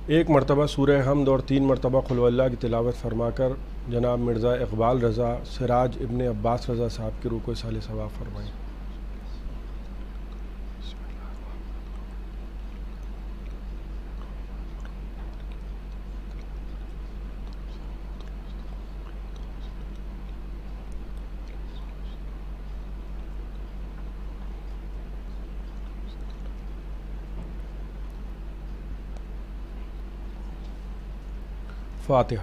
ایک مرتبہ سورہ حمد اور 3 مرتبہ قل هو اللہ کی تلاوت فرما کر جناب مرزا اقبال رضا سراج ابن عباس رضا صاحب کی روح کو اصال ثواب فرمائیں۔ فاتحہ۔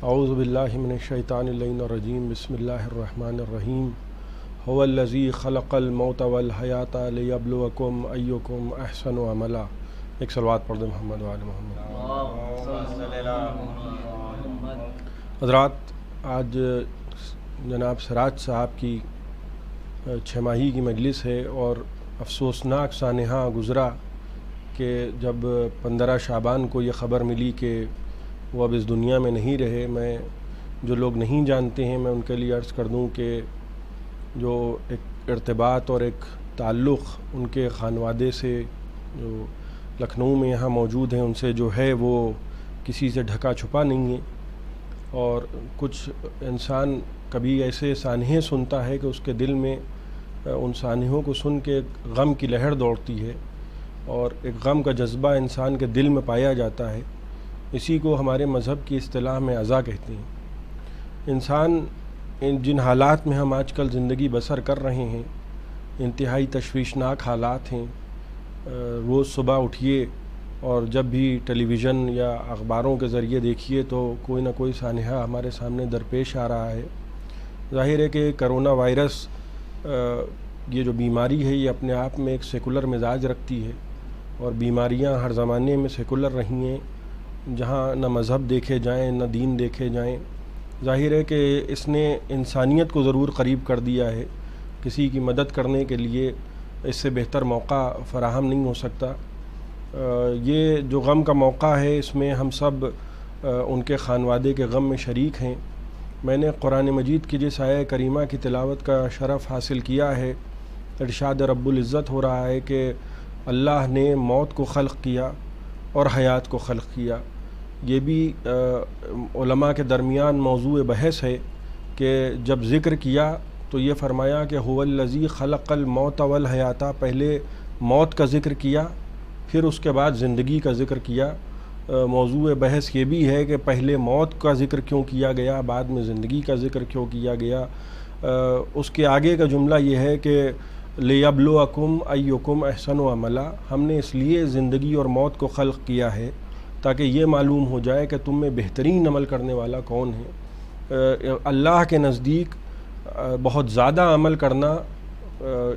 اعوذ باللہ من الشیطان اللعین الرجیم، بسم اللہ الرحمن الرحیم۔ هو الذی خلق الموت والحیات لیبلوکم ایکم احسن عملا۔ ایک صلوات پڑھ دیں محمد وآل محمد۔ حضرات، آج جناب سراج صاحب کی 6 ماہی کی مجلس ہے اور افسوسناک سانحہ گزرا کہ جب 15 شعبان کو یہ خبر ملی کہ وہ اب اس دنیا میں نہیں رہے۔ میں جو لوگ نہیں جانتے ہیں میں ان کے لیے عرض کر دوں کہ جو ایک ارتباط اور ایک تعلق ان کے خانوادے سے جو لکھنؤ میں یہاں موجود ہیں ان سے جو ہے وہ کسی سے ڈھکا چھپا نہیں ہے، اور کچھ انسان کبھی ایسے سانحے سنتا ہے کہ اس کے دل میں ان سانحوں کو سن کے ایک غم کی لہر دوڑتی ہے اور ایک غم کا جذبہ انسان کے دل میں پایا جاتا ہے۔ اسی کو ہمارے مذہب کی اصطلاح میں عزا کہتے ہیں۔ انسان جن حالات میں ہم آج کل زندگی بسر کر رہے ہیں، انتہائی تشویشناک حالات ہیں۔ روز صبح اٹھیے اور جب بھی ٹیلی ویژن یا اخباروں کے ذریعے دیکھیے تو کوئی نہ کوئی سانحہ ہمارے سامنے درپیش آ رہا ہے۔ ظاہر ہے کہ کرونا وائرس یہ جو بیماری ہے یہ اپنے آپ میں ایک سیکولر مزاج رکھتی ہے، اور بیماریاں ہر زمانے میں سیکولر رہی ہیں، جہاں نہ مذہب دیکھے جائیں نہ دین دیکھے جائیں۔ ظاہر ہے کہ اس نے انسانیت کو ضرور قریب کر دیا ہے، کسی کی مدد کرنے کے لیے اس سے بہتر موقع فراہم نہیں ہو سکتا۔ یہ جو غم کا موقع ہے اس میں ہم سب ان کے خانوادے کے غم میں شریک ہیں۔ میں نے قرآن مجید کی جس آیہ کریمہ کی تلاوت کا شرف حاصل کیا ہے، ارشاد رب العزت ہو رہا ہے کہ اللہ نے موت کو خلق کیا اور حیات کو خلق کیا۔ یہ بھی علماء کے درمیان موضوع بحث ہے کہ جب ذکر کیا تو یہ فرمایا کہ هو الذی خلق الموت والحیات، پہلے موت کا ذکر کیا پھر اس کے بعد زندگی کا ذکر کیا۔ موضوع بحث یہ بھی ہے کہ پہلے موت کا ذکر کیوں کیا گیا، بعد میں زندگی کا ذکر کیوں کیا گیا۔ اس کے آگے کا جملہ یہ ہے کہ لیبلوکم ایکم احسن عملا، ہم نے اس لیے زندگی اور موت کو خلق کیا ہے تاکہ یہ معلوم ہو جائے کہ تم میں بہترین عمل کرنے والا کون ہے۔ اللہ کے نزدیک بہت زیادہ عمل کرنا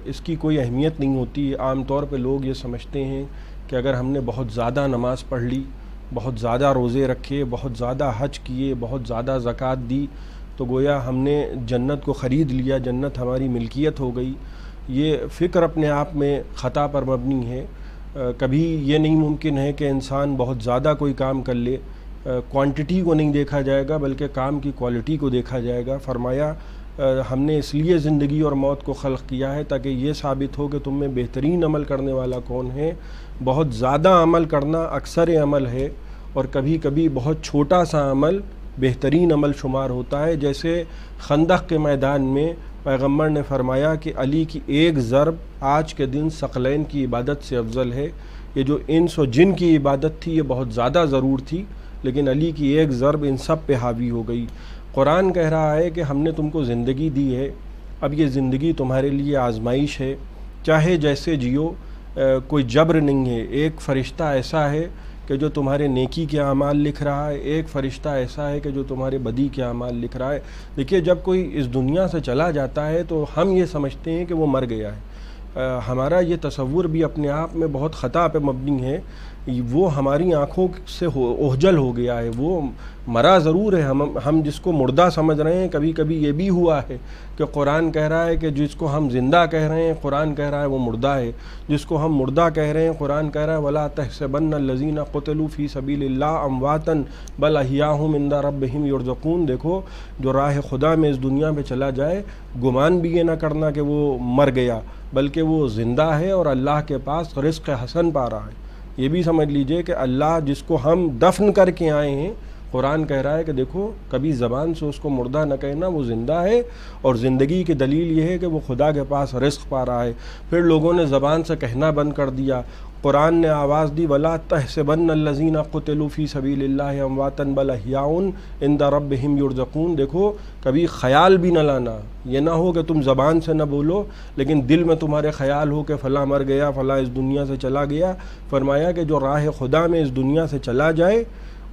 اس کی کوئی اہمیت نہیں ہوتی۔ عام طور پہ لوگ یہ سمجھتے ہیں کہ اگر ہم نے بہت زیادہ نماز پڑھ لی، بہت زیادہ روزے رکھے، بہت زیادہ حج کیے، بہت زیادہ زکوٰۃ دی تو گویا ہم نے جنت کو خرید لیا، جنت ہماری ملکیت ہو گئی۔ یہ فکر اپنے آپ میں خطا پر مبنی ہے۔ کبھی یہ نہیں ممکن ہے کہ انسان بہت زیادہ کوئی کام کر لے، کوانٹٹی کو نہیں دیکھا جائے گا بلکہ کام کی کوالٹی کو دیکھا جائے گا۔ فرمایا ہم نے اس لیے زندگی اور موت کو خلق کیا ہے تاکہ یہ ثابت ہو کہ تم میں بہترین عمل کرنے والا کون ہے۔ بہت زیادہ عمل کرنا اکثر عمل ہے، اور کبھی کبھی بہت چھوٹا سا عمل بہترین عمل شمار ہوتا ہے۔ جیسے خندق کے میدان میں پیغمبر نے فرمایا کہ علی کی ایک ضرب آج کے دن ثقلین کی عبادت سے افضل ہے۔ یہ جو انس و جن کی عبادت تھی یہ بہت زیادہ ضرور تھی، لیکن علی کی ایک ضرب ان سب پہ حاوی ہو گئی۔ قرآن کہہ رہا ہے کہ ہم نے تم کو زندگی دی ہے، اب یہ زندگی تمہارے لیے آزمائش ہے، چاہے جیسے جیو، کوئی جبر نہیں ہے۔ ایک فرشتہ ایسا ہے کہ جو تمہارے نیکی کے اعمال لکھ رہا ہے، ایک فرشتہ ایسا ہے کہ جو تمہارے بدی کے اعمال لکھ رہا ہے۔ دیکھیے، جب کوئی اس دنیا سے چلا جاتا ہے تو ہم یہ سمجھتے ہیں کہ وہ مر گیا ہے۔ ہمارا یہ تصور بھی اپنے آپ میں بہت خطا پہ مبنی ہے وہ ہماری آنکھوں سے اوجھل ہو گیا ہے، وہ مرا ضرور ہے، ہم جس کو مردہ سمجھ رہے ہیں، کبھی کبھی یہ بھی ہوا ہے کہ قرآن کہہ رہا ہے کہ جس کو ہم زندہ کہہ رہے ہیں قرآن کہہ رہا ہے وہ مردہ ہے، جس کو ہم مردہ کہہ رہے ہیں قرآن کہہ رہا ہے وَلَا تَحْسَبَنَّ الَّذِينَ قُتِلُوا فِي سَبِيلِ اللَّهِ أَمْوَاتًا بَلْ أَحْيَاءٌ عِندَ رَبِّهِمْ يُرْزَقُونَ۔ دیکھو جو راہ خدا میں اس دنیا پہ چلا جائے، گمان بھی یہ نہ کرنا کہ وہ مر گیا، بلکہ وہ زندہ ہے اور اللہ کے پاس رزق حسن پا رہا ہے۔ یہ بھی سمجھ لیجئے کہ اللہ جس کو ہم دفن کر کے آئے ہیں، قرآن کہہ رہا ہے کہ دیکھو کبھی زبان سے اس کو مردہ نہ کہنا، وہ زندہ ہے، اور زندگی کی دلیل یہ ہے کہ وہ خدا کے پاس رزق پا رہا ہے۔ پھر لوگوں نے زبان سے کہنا بند کر دیا، قرآن نے آواز دی وَلَا تَحْسَبَنَّ الَّذِينَ قُتِلُوا فِي سَبِيلِ اللَّهِ أَمْوَاتًا بَلْ أَحْيَاءٌ عِندَ رَبِّهِمْ يُرْزَقُونَ۔ دیکھو کبھی خیال بھی نہ لانا، یہ نہ ہو کہ تم زبان سے نہ بولو لیکن دل میں تمہارے خیال ہو کہ فلاں مر گیا، فلاں اس دنیا سے چلا گیا۔ فرمایا کہ جو راہ خدا میں اس دنیا سے چلا جائے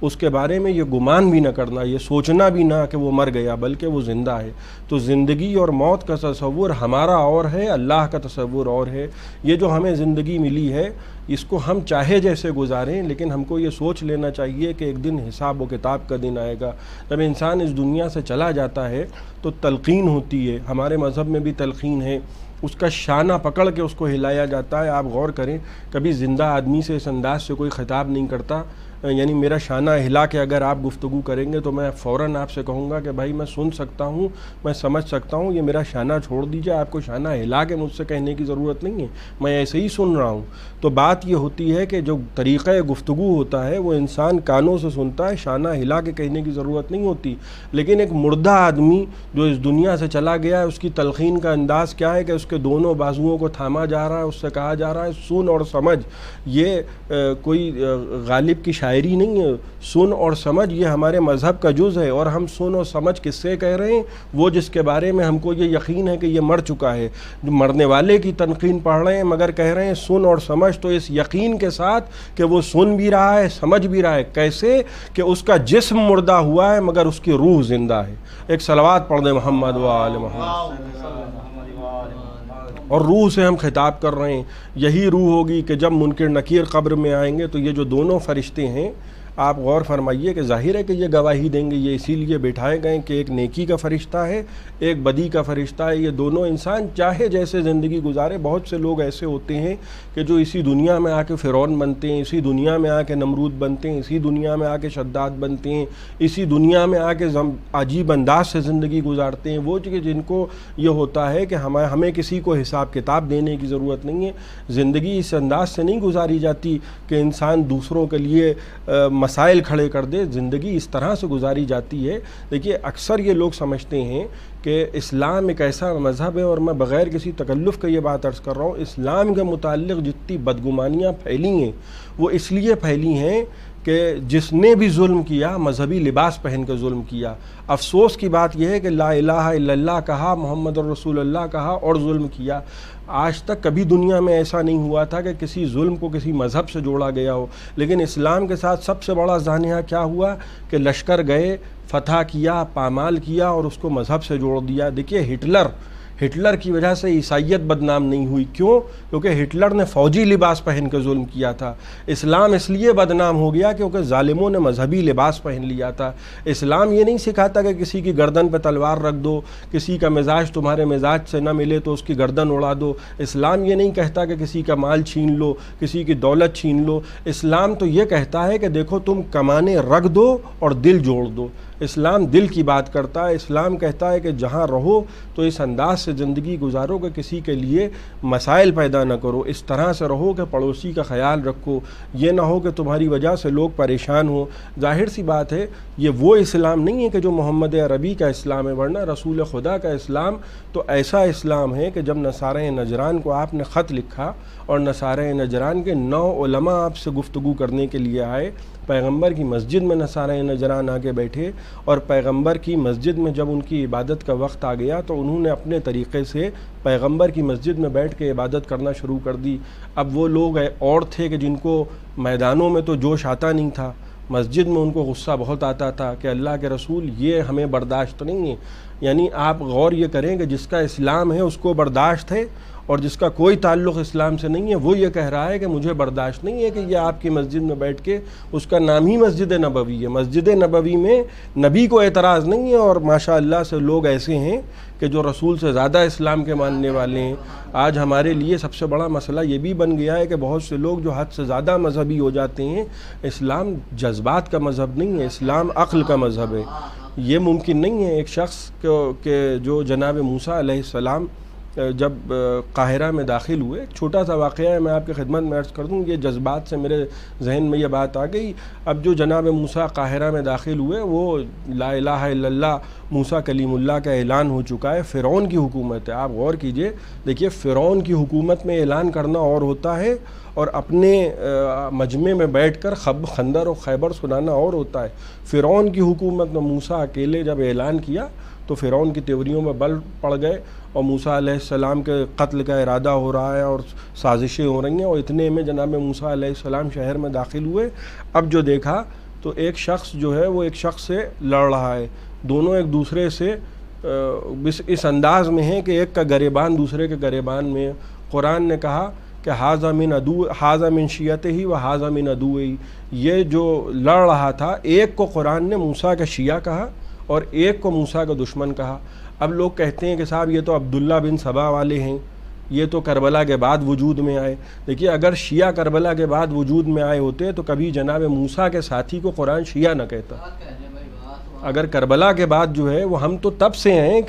اس کے بارے میں یہ گمان بھی نہ کرنا، یہ سوچنا بھی نہ کہ وہ مر گیا، بلکہ وہ زندہ ہے۔ تو زندگی اور موت کا تصور ہمارا اور ہے، اللہ کا تصور اور ہے۔ یہ جو ہمیں زندگی ملی ہے اس کو ہم چاہے جیسے گزاریں، لیکن ہم کو یہ سوچ لینا چاہیے کہ ایک دن حساب و کتاب کا دن آئے گا۔ جب انسان اس دنیا سے چلا جاتا ہے تو تلقین ہوتی ہے، ہمارے مذہب میں بھی تلقین ہے، اس کا شانہ پکڑ کے اس کو ہلایا جاتا ہے۔ آپ غور کریں، کبھی زندہ آدمی سے اس انداز سے کوئی خطاب نہیں کرتا، یعنی میرا شانہ ہلا کے اگر آپ گفتگو کریں گے تو میں فوراً آپ سے کہوں گا کہ بھائی میں سن سکتا ہوں، میں سمجھ سکتا ہوں، یہ میرا شانہ چھوڑ دیجئے، آپ کو شانہ ہلا کے مجھ سے کہنے کی ضرورت نہیں ہے، میں ایسے ہی سن رہا ہوں۔ تو بات یہ ہوتی ہے کہ جو طریقہ گفتگو ہوتا ہے وہ انسان کانوں سے سنتا ہے، شانہ ہلا کے کہنے کی ضرورت نہیں ہوتی۔ لیکن ایک مردہ آدمی جو اس دنیا سے چلا گیا ہے، اس کی تلقین کا انداز کیا ہے کہ اس کے دونوں بازوؤں کو تھاما جا رہا ہے، اس سے کہا جا رہا ہے سن اور سمجھ۔ یہ کوئی غالب کی شاعری نہیں ہے، سن اور سمجھ یہ ہمارے مذہب کا جز ہے، اور ہم سن اور سمجھ کس سے کہہ رہے ہیں؟ وہ جس کے بارے میں ہم کو یہ یقین ہے کہ یہ مر چکا ہے۔ جو مرنے والے کی تنقین پڑھ رہے ہیں مگر کہہ رہے ہیں سن اور سمجھ، تو اس یقین کے ساتھ کہ وہ سن بھی رہا ہے سمجھ بھی رہا ہے۔ کیسے کہ اس کا جسم مردہ ہوا ہے مگر اس کی روح زندہ ہے۔ ایک صلوات پڑھ دیں محمد و آل محمد۔ اور روح سے ہم خطاب کر رہے ہیں، یہی روح ہوگی کہ جب منکر نکیر قبر میں آئیں گے تو یہ جو دونوں فرشتے ہیں، آپ غور فرمائیے کہ ظاہر ہے کہ یہ گواہی دیں گے، یہ اسی لیے بٹھائے گئے کہ ایک نیکی کا فرشتہ ہے، ایک بدی کا فرشتہ ہے۔ یہ دونوں انسان چاہے جیسے زندگی گزارے۔ بہت سے لوگ ایسے ہوتے ہیں کہ جو اسی دنیا میں آ کے فرعون بنتے ہیں، اسی دنیا میں آ کے نمرود بنتے ہیں، اسی دنیا میں آ کے شداد بنتے ہیں، اسی دنیا میں آ کے عجیب انداز سے زندگی گزارتے ہیں۔ وہ جن کو یہ ہوتا ہے کہ ہمیں کسی کو حساب کتاب دینے کی ضرورت نہیں ہے۔ زندگی اس انداز سے نہیں گزاری جاتی کہ انسان دوسروں کے لیے مسائل کھڑے کر دے، زندگی اس طرح سے گزاری جاتی ہے۔ دیکھیے اکثر یہ لوگ سمجھتے ہیں کہ اسلام ایک ایسا مذہب ہے، اور میں بغیر کسی تکلف کے یہ بات عرض کر رہا ہوں، اسلام کے متعلق جتنی بدگمانیاں پھیلی ہیں وہ اس لیے پھیلی ہیں کہ جس نے بھی ظلم کیا مذہبی لباس پہن کے ظلم کیا۔ افسوس کی بات یہ ہے کہ لا الہ الا اللہ کہا، محمد الرسول اللہ کہا اور ظلم کیا۔ آج تک کبھی دنیا میں ایسا نہیں ہوا تھا کہ کسی ظلم کو کسی مذہب سے جوڑا گیا ہو، لیکن اسلام کے ساتھ سب سے بڑا زانیہ کیا ہوا کہ لشکر گئے، فتح کیا، پامال کیا اور اس کو مذہب سے جوڑ دیا۔ دیکھیے ہٹلر کی وجہ سے عیسائیت بدنام نہیں ہوئی، کیوں؟ کیونکہ ہٹلر نے فوجی لباس پہن کے ظلم کیا تھا۔ اسلام اس لیے بدنام ہو گیا کیونکہ ظالموں نے مذہبی لباس پہن لیا تھا۔ اسلام یہ نہیں سکھاتا کہ کسی کی گردن پہ تلوار رکھ دو، کسی کا مزاج تمہارے مزاج سے نہ ملے تو اس کی گردن اڑا دو۔ اسلام یہ نہیں کہتا کہ کسی کا مال چھین لو، کسی کی دولت چھین لو۔ اسلام تو یہ کہتا ہے کہ دیکھو تم کمانے رکھ دو اور دل جوڑ دو۔ اسلام دل کی بات کرتا ہے۔ اسلام کہتا ہے کہ جہاں رہو تو اس انداز سے زندگی گزارو کہ کسی کے لیے مسائل پیدا نہ کرو، اس طرح سے رہو کہ پڑوسی کا خیال رکھو، یہ نہ ہو کہ تمہاری وجہ سے لوگ پریشان ہوں۔ ظاہر سی بات ہے یہ وہ اسلام نہیں ہے کہ جو محمد عربی کا اسلام ہے، ورنہ رسول خدا کا اسلام تو ایسا اسلام ہے کہ جب نصارہ نجران کو آپ نے خط لکھا اور نصارہ نجران کے 9 علماء آپ سے گفتگو کرنے کے لیے آئے، پیغمبر کی مسجد میں نصارہ نجران آ کے بیٹھے، اور پیغمبر کی مسجد میں جب ان کی عبادت کا وقت آ گیا تو انہوں نے اپنے طریقے سے پیغمبر کی مسجد میں بیٹھ کے عبادت کرنا شروع کر دی۔ اب وہ لوگ اور تھے کہ جن کو میدانوں میں تو جوش آتا نہیں تھا، مسجد میں ان کو غصہ بہت آتا تھا کہ اللہ کے رسول یہ ہمیں برداشت نہیں ہے۔ یعنی آپ غور یہ کریں کہ جس کا اسلام ہے اس کو برداشت ہے، اور جس کا کوئی تعلق اسلام سے نہیں ہے، وہ یہ کہہ رہا ہے کہ مجھے برداشت نہیں ہے کہ یہ آپ کی مسجد میں بیٹھ کے، اس کا نام ہی مسجد نبوی ہے، مسجد نبوی میں نبی کو اعتراض نہیں ہے، اور ماشاء اللہ سے لوگ ایسے ہیں کہ جو رسول سے زیادہ اسلام کے ماننے والے ہیں۔ آج ہمارے لیے سب سے بڑا مسئلہ یہ بھی بن گیا ہے کہ بہت سے لوگ جو حد سے زیادہ مذہبی ہو جاتے ہیں۔ اسلام جذبات کا مذہب نہیں ہے، اسلام عقل کا مذہب ہے۔ یہ ممکن نہیں ہے ایک شخص کہ جو جناب موسیٰ علیہ السلام جب قاہرہ میں داخل ہوئے، ایک چھوٹا سا واقعہ ہے، میں آپ کی خدمت میں عرض کر دوں، یہ جذبات سے میرے ذہن میں یہ بات آ گئی۔ اب جو جناب موسیٰ قاہرہ میں داخل ہوئے، وہ لا الہ الا اللہ موسیٰ کلیم اللہ کا اعلان ہو چکا ہے، فرعون کی حکومت ہے۔ آپ غور کیجئے، دیکھیے فرعون کی حکومت میں اعلان کرنا اور ہوتا ہے، اور اپنے مجمع میں بیٹھ کر خندر و خیبر سنانا اور ہوتا ہے۔ فرعون کی حکومت میں موسیٰ اکیلے جب اعلان کیا تو فرعون کی تیوریوں میں بل پڑ گئے، اور موسیٰ علیہ السلام کے قتل کا ارادہ ہو رہا ہے اور سازشیں ہو رہی ہیں، اور اتنے میں جناب موسیٰ علیہ السلام شہر میں داخل ہوئے۔ اب جو دیکھا تو ایک شخص جو ہے وہ ایک شخص سے لڑ رہا ہے، دونوں ایک دوسرے سے اس انداز میں ہیں کہ ایک کا گریبان دوسرے کے گریبان میں۔ قرآن نے کہا کہ حاذا من شیعتہ و حاذا من عدوہ، یہ جو لڑ رہا تھا، ایک کو قرآن نے موسیٰ کا شیعہ کہا اور ایک کو موسیٰ کا دشمن کہا۔ اب لوگ کہتے ہیں کہ صاحب یہ تو عبداللہ بن سبا والے ہیں، یہ تو کربلا کے بعد وجود میں آئے۔ دیکھیے اگر شیعہ کربلا کے بعد وجود میں آئے ہوتے تو کبھی جناب موسیٰ کے ساتھی کو قرآن شیعہ نہ کہتا۔ اگر کربلا کے بعد جو ہے وہ ہم تو تب سے ہیں،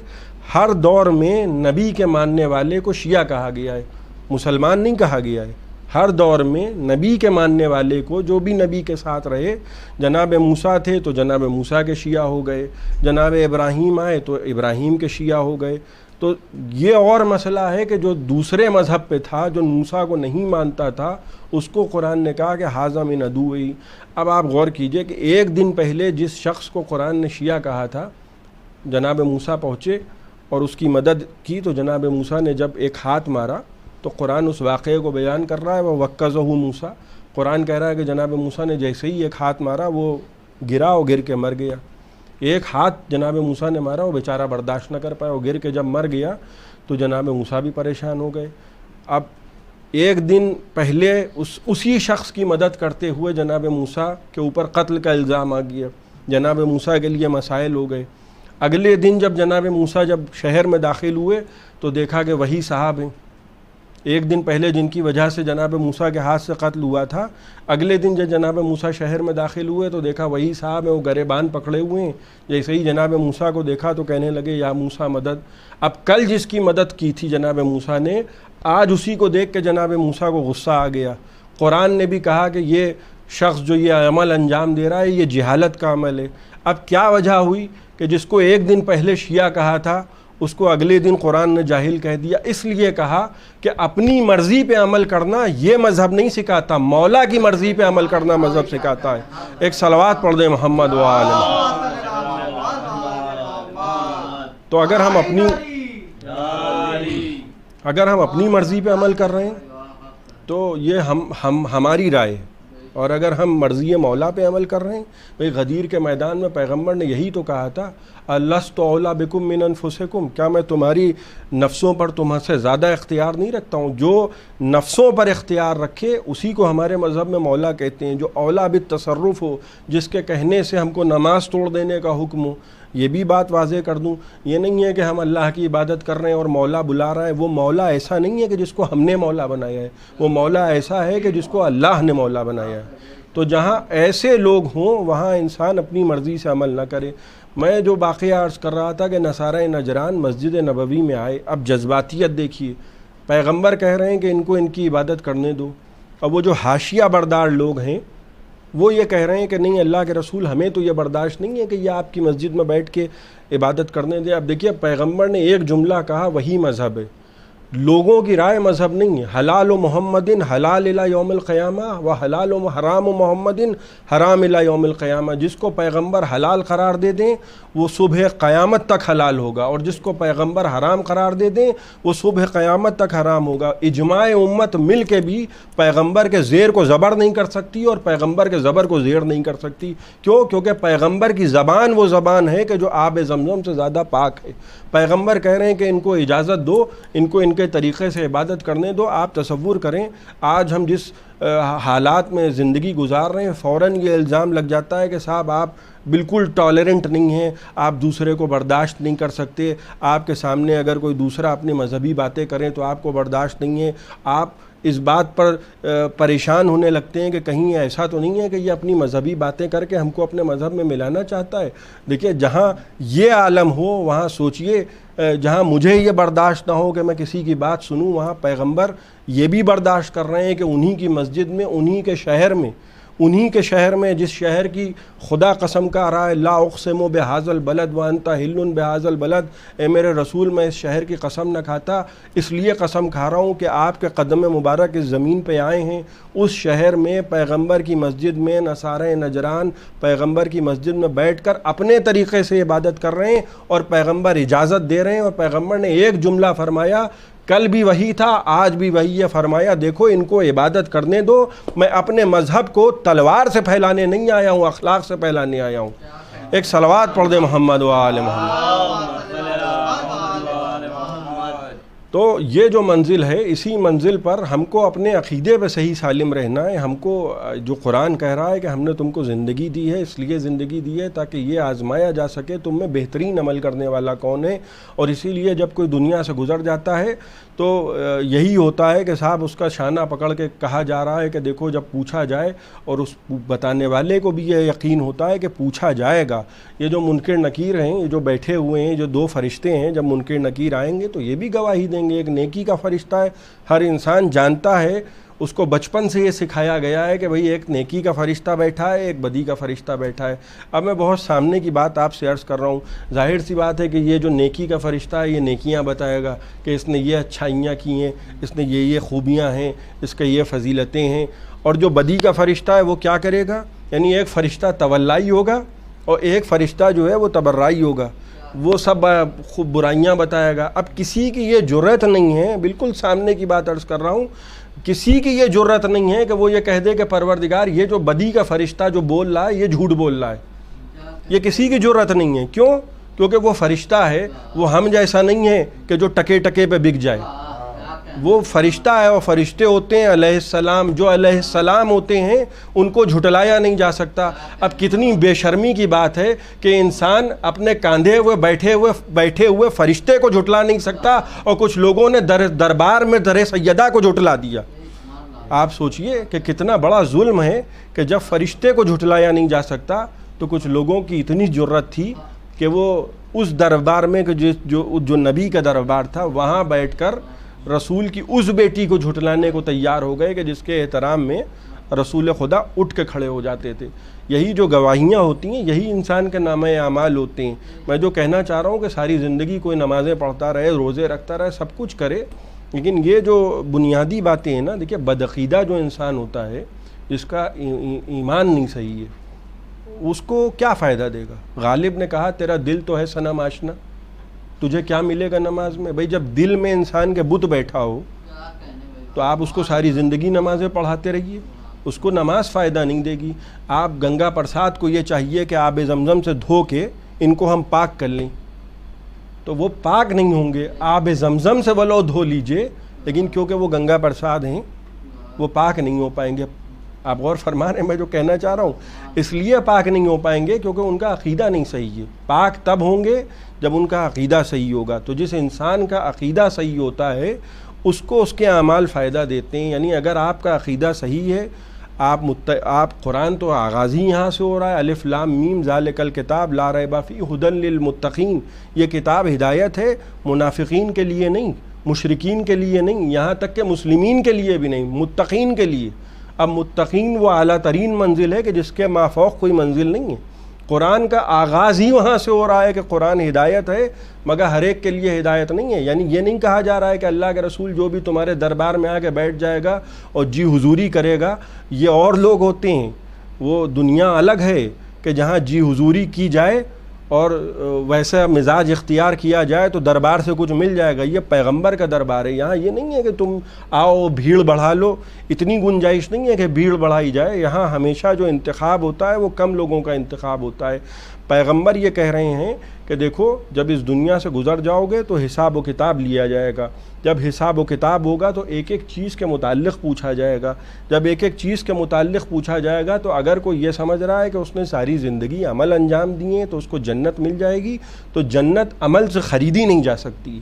ہر دور میں نبی کے ماننے والے کو شیعہ کہا گیا ہے، مسلمان نہیں کہا گیا ہے۔ ہر دور میں نبی کے ماننے والے کو، جو بھی نبی کے ساتھ رہے، جناب موسیٰ تھے تو جناب موسیٰ کے شیعہ ہو گئے، جناب ابراہیم آئے تو ابراہیم کے شیعہ ہو گئے۔ تو یہ اور مسئلہ ہے کہ جو دوسرے مذہب پہ تھا، جو موسیٰ کو نہیں مانتا تھا، اس کو قرآن نے کہا کہ حاذا من عدوہ۔ اب آپ غور کیجئے کہ ایک دن پہلے جس شخص کو قرآن نے شیعہ کہا تھا، جناب موسیٰ پہنچے اور اس کی مدد کی، تو جناب موسیٰ نے جب ایک ہاتھ مارا تو قرآن اس واقعے کو بیان کر رہا ہے، وہ وَقَّزَهُ موسیٰ، قرآن کہہ رہا ہے کہ جناب موسیٰ نے جیسے ہی ایک ہاتھ مارا وہ گرا اور گر کے مر گیا۔ ایک ہاتھ جناب موسیٰ نے مارا، وہ بیچارہ برداشت نہ کر پایا، وہ گر کے جب مر گیا تو جناب موسیٰ بھی پریشان ہو گئے۔ اب ایک دن پہلے اسی شخص کی مدد کرتے ہوئے جناب موسیٰ کے اوپر قتل کا الزام آ گیا، جناب موسیٰ کے لیے مسائل ہو گئے۔ اگلے دن جب جناب موسیٰ جب شہر میں داخل ہوئے تو دیکھا کہ وہی صاحب ہیں، ایک دن پہلے جن کی وجہ سے جناب موسیٰ کے ہاتھ سے قتل ہوا تھا، اگلے دن جب جناب موسیٰ شہر میں داخل ہوئے تو دیکھا وہی صاحب ہیں، وہ گریبان پکڑے ہوئے ہیں۔ جیسے ہی جناب موسیٰ کو دیکھا تو کہنے لگے یا موسیٰ مدد۔ اب کل جس کی مدد کی تھی جناب موسیٰ نے، آج اسی کو دیکھ کے جناب موسیٰ کو غصہ آ گیا۔ قرآن نے بھی کہا کہ یہ شخص جو یہ عمل انجام دے رہا ہے یہ جہالت کا عمل ہے۔ اب کیا وجہ ہوئی کہ جس کو ایک دن پہلے شیعہ کہا تھا اس کو اگلے دن قرآن نے جاہل کہہ دیا؟ اس لیے کہا کہ اپنی مرضی پہ عمل کرنا یہ مذہب نہیں سکھاتا، مولا کی مرضی پہ عمل کرنا مذہب سکھاتا ہے۔ ایک صلوات پڑھ دیں محمد و آل محمد۔ تو اگر ہم اپنی مرضی پہ عمل کر رہے ہیں تو یہ ہماری رائے ہے، اور اگر ہم مرضی مولا پہ عمل کر رہے ہیں، بھئی غدیر کے میدان میں پیغمبر نے یہی تو کہا تھا، الست اولیٰ بکم من انفسکم، کیا میں تمہاری نفسوں پر تمہیں سے زیادہ اختیار نہیں رکھتا ہوں؟ جو نفسوں پر اختیار رکھے اسی کو ہمارے مذہب میں مولا کہتے ہیں، جو اولیٰ بالتصرف ہو، جس کے کہنے سے ہم کو نماز توڑ دینے کا حکم ہو۔ یہ بھی بات واضح کر دوں، یہ نہیں ہے کہ ہم اللہ کی عبادت کر رہے ہیں اور مولا بلا رہا ہے، وہ مولا ایسا نہیں ہے کہ جس کو ہم نے مولا بنایا ہے، وہ مولا ایسا ہے کہ جس کو اللہ نے مولا بنایا ہے۔ تو جہاں ایسے لوگ ہوں وہاں انسان اپنی مرضی سے عمل نہ کرے۔ میں جو واقعہ عرض کر رہا تھا کہ نصارہ نجران مسجد نبوی میں آئے، اب جذباتیت دیکھیے، پیغمبر کہہ رہے ہیں کہ ان کو ان کی عبادت کرنے دو، اب وہ جو حاشیہ بردار لوگ ہیں وہ یہ کہہ رہے ہیں کہ نہیں اللہ کے رسول ہمیں تو یہ برداشت نہیں ہے کہ یہ آپ کی مسجد میں بیٹھ کے عبادت کرنے دے۔ اب دیکھیے پیغمبر نے ایک جملہ کہا، وہی مذہب ہے، لوگوں کی رائے مذہب نہیں ہے۔ حلال و محمد حلال الی یوم القیامہ و حلال و حرام و محمد حرام الی یوم القیامہ، جس کو پیغمبر حلال قرار دے دیں وہ صبح قیامت تک حلال ہوگا، اور جس کو پیغمبر حرام قرار دے دیں وہ صبح قیامت تک حرام ہوگا۔ اجماع امت مل کے بھی پیغمبر کے زیر کو زبر نہیں کر سکتی اور پیغمبر کے زبر کو زیر نہیں کر سکتی۔ کیوں؟ کیونکہ پیغمبر کی زبان وہ زبان ہے کہ جو آب زمزم سے زیادہ پاک ہے۔ پیغمبر کہہ رہے ہیں کہ ان کو اجازت دو، ان کو ان کے کے طریقے سے عبادت کرنے دو۔ آپ تصور کریں آج ہم جس حالات میں زندگی گزار رہے ہیں، فوراً یہ الزام لگ جاتا ہے کہ صاحب آپ بالکل ٹالرنٹ نہیں ہیں، آپ دوسرے کو برداشت نہیں کر سکتے، آپ کے سامنے اگر کوئی دوسرا اپنی مذہبی باتیں کریں تو آپ کو برداشت نہیں ہے، آپ اس بات پر پریشان ہونے لگتے ہیں کہ کہیں ایسا تو نہیں ہے کہ یہ اپنی مذہبی باتیں کر کے ہم کو اپنے مذہب میں ملانا چاہتا ہے۔ دیکھیے جہاں یہ عالم ہو وہاں سوچئے، جہاں مجھے یہ برداشت نہ ہو کہ میں کسی کی بات سنوں، وہاں پیغمبر یہ بھی برداشت کر رہے ہیں کہ انہی کی مسجد میں، انہی کے شہر میں جس شہر کی خدا قسم کھا رہا ہے لا اقسم بہذا البلد وانت حل بہذا البلد، اے میرے رسول میں اس شہر کی قسم نہ کھاتا، اس لیے قسم کھا رہا ہوں کہ آپ کے قدم مبارک اس زمین پہ آئے ہیں، اس شہر میں پیغمبر کی مسجد میں نصارہ نجران پیغمبر کی مسجد میں بیٹھ کر اپنے طریقے سے عبادت کر رہے ہیں، اور پیغمبر اجازت دے رہے ہیں، اور پیغمبر نے ایک جملہ فرمایا، کل بھی وہی تھا آج بھی وہی ہے، فرمایا دیکھو ان کو عبادت کرنے دو، میں اپنے مذہب کو تلوار سے پھیلانے نہیں آیا ہوں، اخلاق سے پھیلانے آیا ہوں۔ ایک صلوات پڑھ دے محمد و آل محمد۔ تو یہ جو منزل ہے، اسی منزل پر ہم کو اپنے عقیدے پہ صحیح سالم رہنا ہے۔ ہم کو جو قرآن کہہ رہا ہے کہ ہم نے تم کو زندگی دی ہے، اس لیے زندگی دی ہے تاکہ یہ آزمایا جا سکے تم میں بہترین عمل کرنے والا کون ہے، اور اسی لیے جب کوئی دنیا سے گزر جاتا ہے تو یہی ہوتا ہے کہ صاحب اس کا شانہ پکڑ کے کہا جا رہا ہے کہ دیکھو جب پوچھا جائے، اور اس بتانے والے کو بھی یہ یقین ہوتا ہے کہ پوچھا جائے گا۔ یہ جو منکر نکیر ہیں، یہ جو بیٹھے ہوئے ہیں، جو دو فرشتے ہیں، جب منکر نکیر آئیں گے تو یہ بھی گواہی دیں گے۔ ایک نیکی کا فرشتہ ہے، ہر انسان جانتا ہے، اس کو بچپن سے یہ سکھایا گیا ہے کہ بھئی ایک نیکی کا فرشتہ بیٹھا ہے، ایک بدی کا فرشتہ بیٹھا ہے۔ اب میں بہت سامنے کی بات آپ سے عرض کر رہا ہوں، ظاہر سی بات ہے کہ یہ جو نیکی کا فرشتہ ہے یہ نیکیاں بتائے گا کہ اس نے یہ اچھائیاں کی ہیں، اس نے یہ خوبیاں ہیں، اس کے یہ فضیلتیں ہیں۔ اور جو بدی کا فرشتہ ہے وہ کیا کرے گا؟ یعنی ایک فرشتہ تولائی ہوگا اور ایک فرشتہ جو ہے وہ تبرائی ہوگا، وہ سب خوب برائیاں بتائے گا۔ اب کسی کی یہ جرأت نہیں ہے، بالکل سامنے کی بات عرض کر رہا ہوں، کسی کی یہ جرأت نہیں ہے کہ وہ یہ کہہ دے کہ پروردگار یہ جو بدی کا فرشتہ جو بول رہا ہے یہ جھوٹ بول رہا ہے۔ یہ کسی کی جرأت نہیں ہے۔ کیوں؟ کیونکہ وہ فرشتہ ہے، وہ ہم جیسا نہیں ہے کہ جو ٹکے ٹکے پہ بک جائے۔ وہ فرشتہ ہے، اور فرشتے ہوتے ہیں علیہ السلام، جو علیہ السلام ہوتے ہیں ان کو جھٹلایا نہیں جا سکتا۔ اب کتنی بے شرمی کی بات ہے کہ انسان اپنے کاندھے ہوئے بیٹھے ہوئے فرشتے کو جھٹلا نہیں سکتا، اور کچھ لوگوں نے دربار میں در سیدہ کو جھٹلا دیا۔ آپ سوچئے کہ کتنا بڑا ظلم ہے کہ جب فرشتے کو جھٹلایا نہیں جا سکتا تو کچھ لوگوں کی اتنی جرأت تھی کہ وہ اس دربار میں جو نبی کا دربار تھا وہاں بیٹھ کر رسول کی اس بیٹی کو جھٹلانے کو تیار ہو گئے کہ جس کے احترام میں رسول خدا اٹھ کے کھڑے ہو جاتے تھے۔ یہی جو گواہیاں ہوتی ہیں یہی انسان کے نامہ اعمال ہوتے ہیں۔ میں جو کہنا چاہ رہا ہوں کہ ساری زندگی کوئی نمازیں پڑھتا رہے، روزے رکھتا رہے، سب کچھ کرے، لیکن یہ جو بنیادی باتیں ہیں نا، دیکھیے بدعقیدہ جو انسان ہوتا ہے، جس کا ایمان نہیں صحیح ہے، اس کو کیا فائدہ دے گا؟ غالب نے کہا تیرا دل تو ہے صنم آشنا، تجھے کیا ملے گا نماز میں؟ بھئی جب دل میں انسان کے بت بیٹھا ہو تو آپ اس کو ساری زندگی نمازیں پڑھاتے رہیے، اس کو نماز فائدہ نہیں دے گی۔ آپ گنگا پرساد کو یہ چاہیے کہ آب زمزم سے دھو کے ان کو ہم پاک کر لیں، تو وہ پاک نہیں ہوں گے۔ آب زمزم سے ولو دھو لیجئے، لیکن کیونکہ وہ گنگا پرساد ہیں وہ پاک نہیں ہو پائیں گے۔ آپ غور فرما رہے ہیں میں جو کہنا چاہ رہا ہوں؟ اس لیے پاک نہیں ہو پائیں گے کیونکہ ان کا عقیدہ نہیں صحیح ہے۔ پاک تب ہوں گے جب ان کا عقیدہ صحیح ہوگا۔ تو جس انسان کا عقیدہ صحیح ہوتا ہے اس کو اس کے اعمال فائدہ دیتے ہیں۔ یعنی اگر آپ کا عقیدہ صحیح ہے، آپ قرآن تو آغاز ہی یہاں سے ہو رہا ہے، الف لام میم ذالک الکتاب لا ریب فیہ ھدی للمتقین، یہ کتاب ہدایت ہے منافقین کے لیے نہیں، مشرکین کے لیے نہیں، یہاں تک کہ مسلمین کے لیے بھی نہیں، متقین کے لیے۔ اب متقین وہ اعلیٰ ترین منزل ہے کہ جس کے مافوق کوئی منزل نہیں ہے۔ قرآن کا آغاز ہی وہاں سے ہو رہا ہے کہ قرآن ہدایت ہے، مگر ہر ایک کے لیے ہدایت نہیں ہے۔ یعنی یہ نہیں کہا جا رہا ہے کہ اللہ کے رسول جو بھی تمہارے دربار میں آ کے بیٹھ جائے گا اور جی حضوری کرے گا، یہ اور لوگ ہوتے ہیں، وہ دنیا الگ ہے کہ جہاں جی حضوری کی جائے اور ویسا مزاج اختیار کیا جائے تو دربار سے کچھ مل جائے گا۔ یہ پیغمبر کا دربار ہے، یہاں یہ نہیں ہے کہ تم آؤ بھیڑ بڑھا لو، اتنی گنجائش نہیں ہے کہ بھیڑ بڑھائی جائے۔ یہاں ہمیشہ جو انتخاب ہوتا ہے وہ کم لوگوں کا انتخاب ہوتا ہے۔ پیغمبر یہ کہہ رہے ہیں کہ دیکھو جب اس دنیا سے گزر جاؤ گے تو حساب و کتاب لیا جائے گا، جب حساب و کتاب ہوگا تو ایک ایک چیز کے متعلق پوچھا جائے گا، جب ایک ایک چیز کے متعلق پوچھا جائے گا تو اگر کوئی یہ سمجھ رہا ہے کہ اس نے ساری زندگی عمل انجام دیے ہیں تو اس کو جنت مل جائے گی، تو جنت عمل سے خریدی نہیں جا سکتی۔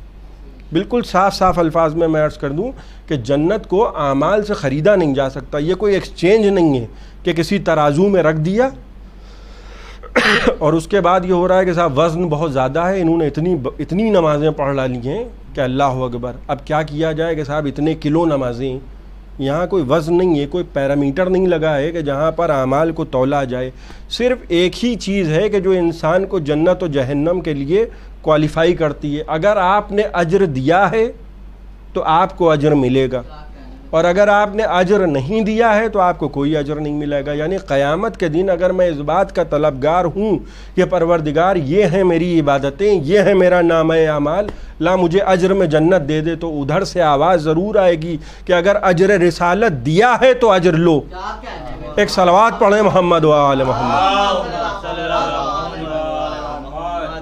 بالکل صاف صاف الفاظ میں عرض کر دوں کہ جنت کو اعمال سے خریدا نہیں جا سکتا، یہ کوئی ایکسچینج نہیں ہے کہ کسی ترازو میں رکھ دیا اور اس کے بعد یہ ہو رہا ہے کہ صاحب وزن بہت زیادہ ہے، انہوں نے اتنی نمازیں پڑھ ڈالی ہیں کہ اللہ اکبر، اب کیا کیا جائے کہ صاحب اتنے کلو نمازیں۔ یہاں کوئی وزن نہیں ہے، کوئی پیرامیٹر نہیں لگا ہے کہ جہاں پر اعمال کو تولا جائے۔ صرف ایک ہی چیز ہے کہ جو انسان کو جنت و جہنم کے لیے کوالیفائی کرتی ہے، اگر آپ نے اجر دیا ہے تو آپ کو اجر ملے گا، اور اگر آپ نے اجر نہیں دیا ہے تو آپ کو کوئی اجر نہیں ملے گا۔ یعنی قیامت کے دن اگر میں اس بات کا طلبگار ہوں کہ پروردگار یہ ہیں میری عبادتیں، یہ ہے میرا نامہ اعمال، لا مجھے اجر میں جنت دے دے، تو ادھر سے آواز ضرور آئے گی کہ اگر اجر رسالت دیا ہے تو اجر لو۔ ایک صلوات پڑھیں محمد و آل محمد،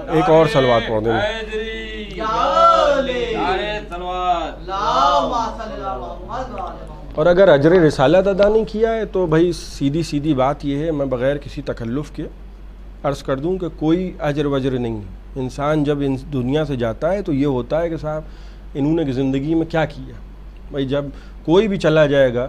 ایک اور صلوات پڑھ دیں۔ اور اگر اجر رسالت ادا نہیں کیا ہے تو بھائی سیدھی بات یہ ہے، میں بغیر کسی تکلف کے عرض کر دوں کہ کوئی اجر وجر نہیں ہے۔ انسان جب دنیا سے جاتا ہے تو یہ ہوتا ہے کہ صاحب انہوں نے زندگی میں کیا کیا۔ بھائی جب کوئی بھی چلا جائے گا،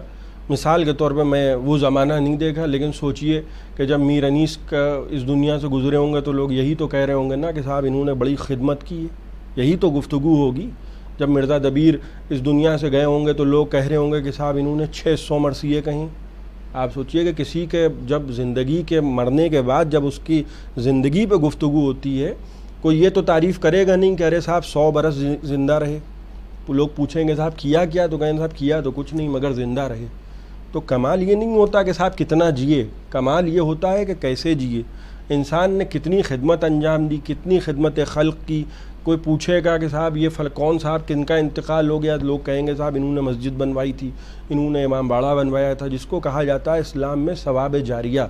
مثال کے طور پہ میں وہ زمانہ نہیں دیکھا، لیکن سوچئے کہ جب میر انیس کا اس دنیا سے گزرے ہوں گے تو لوگ یہی تو کہہ رہے ہوں گے نا کہ صاحب انہوں نے بڑی خدمت کی ہے، یہی تو گفتگو ہوگی۔ جب مرزا دبیر اس دنیا سے گئے ہوں گے تو لوگ کہہ رہے ہوں گے کہ صاحب انہوں نے 600 مرثیے کہیں۔ آپ سوچئے کہ کسی کے جب زندگی کے مرنے کے بعد جب اس کی زندگی پہ گفتگو ہوتی ہے، کوئی یہ تو تعریف کرے گا نہیں کہ ارے صاحب 100 برس زندہ رہے۔ لوگ پوچھیں گے صاحب کیا کیا، تو کہیں صاحب کیا تو کچھ نہیں مگر زندہ رہے۔ تو کمال یہ نہیں ہوتا کہ صاحب کتنا جیے، کمال یہ ہوتا ہے کہ کیسے جیے، انسان نے کتنی خدمت انجام دی، کتنی خدمت خلق کی۔ کوئی پوچھے گا کہ صاحب یہ کون صاحب کن کا انتقال ہو گیا، لوگ کہیں گے صاحب انہوں نے مسجد بنوائی تھی، انہوں نے امام باڑہ بنوایا تھا، جس کو کہا جاتا ہے اسلام میں ثواب جاریہ،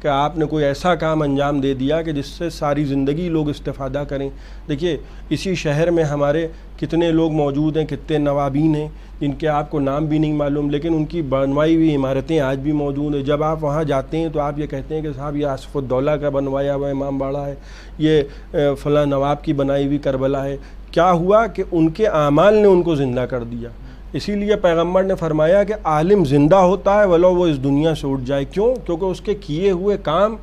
کہ آپ نے کوئی ایسا کام انجام دے دیا کہ جس سے ساری زندگی لوگ استفادہ کریں۔ دیکھیے اسی شہر میں ہمارے کتنے لوگ موجود ہیں، کتنے نوابین ہیں جن کے آپ کو نام بھی نہیں معلوم، لیکن ان کی بنوائی ہوئی عمارتیں آج بھی موجود ہیں۔ جب آپ وہاں جاتے ہیں تو آپ یہ کہتے ہیں کہ صاحب یہ آصف الدولہ کا بنوایا ہوا امام باڑہ ہے، یہ فلاں نواب کی بنائی ہوئی کربلا ہے۔ کیا ہوا کہ ان کے اعمال نے ان کو زندہ کر دیا۔ اسی لیے پیغمبر نے فرمایا کہ عالم زندہ ہوتا ہے ولو وہ اس دنیا سے اٹھ جائے۔ کیوں؟ کیونکہ اس کے کیے ہوئے کام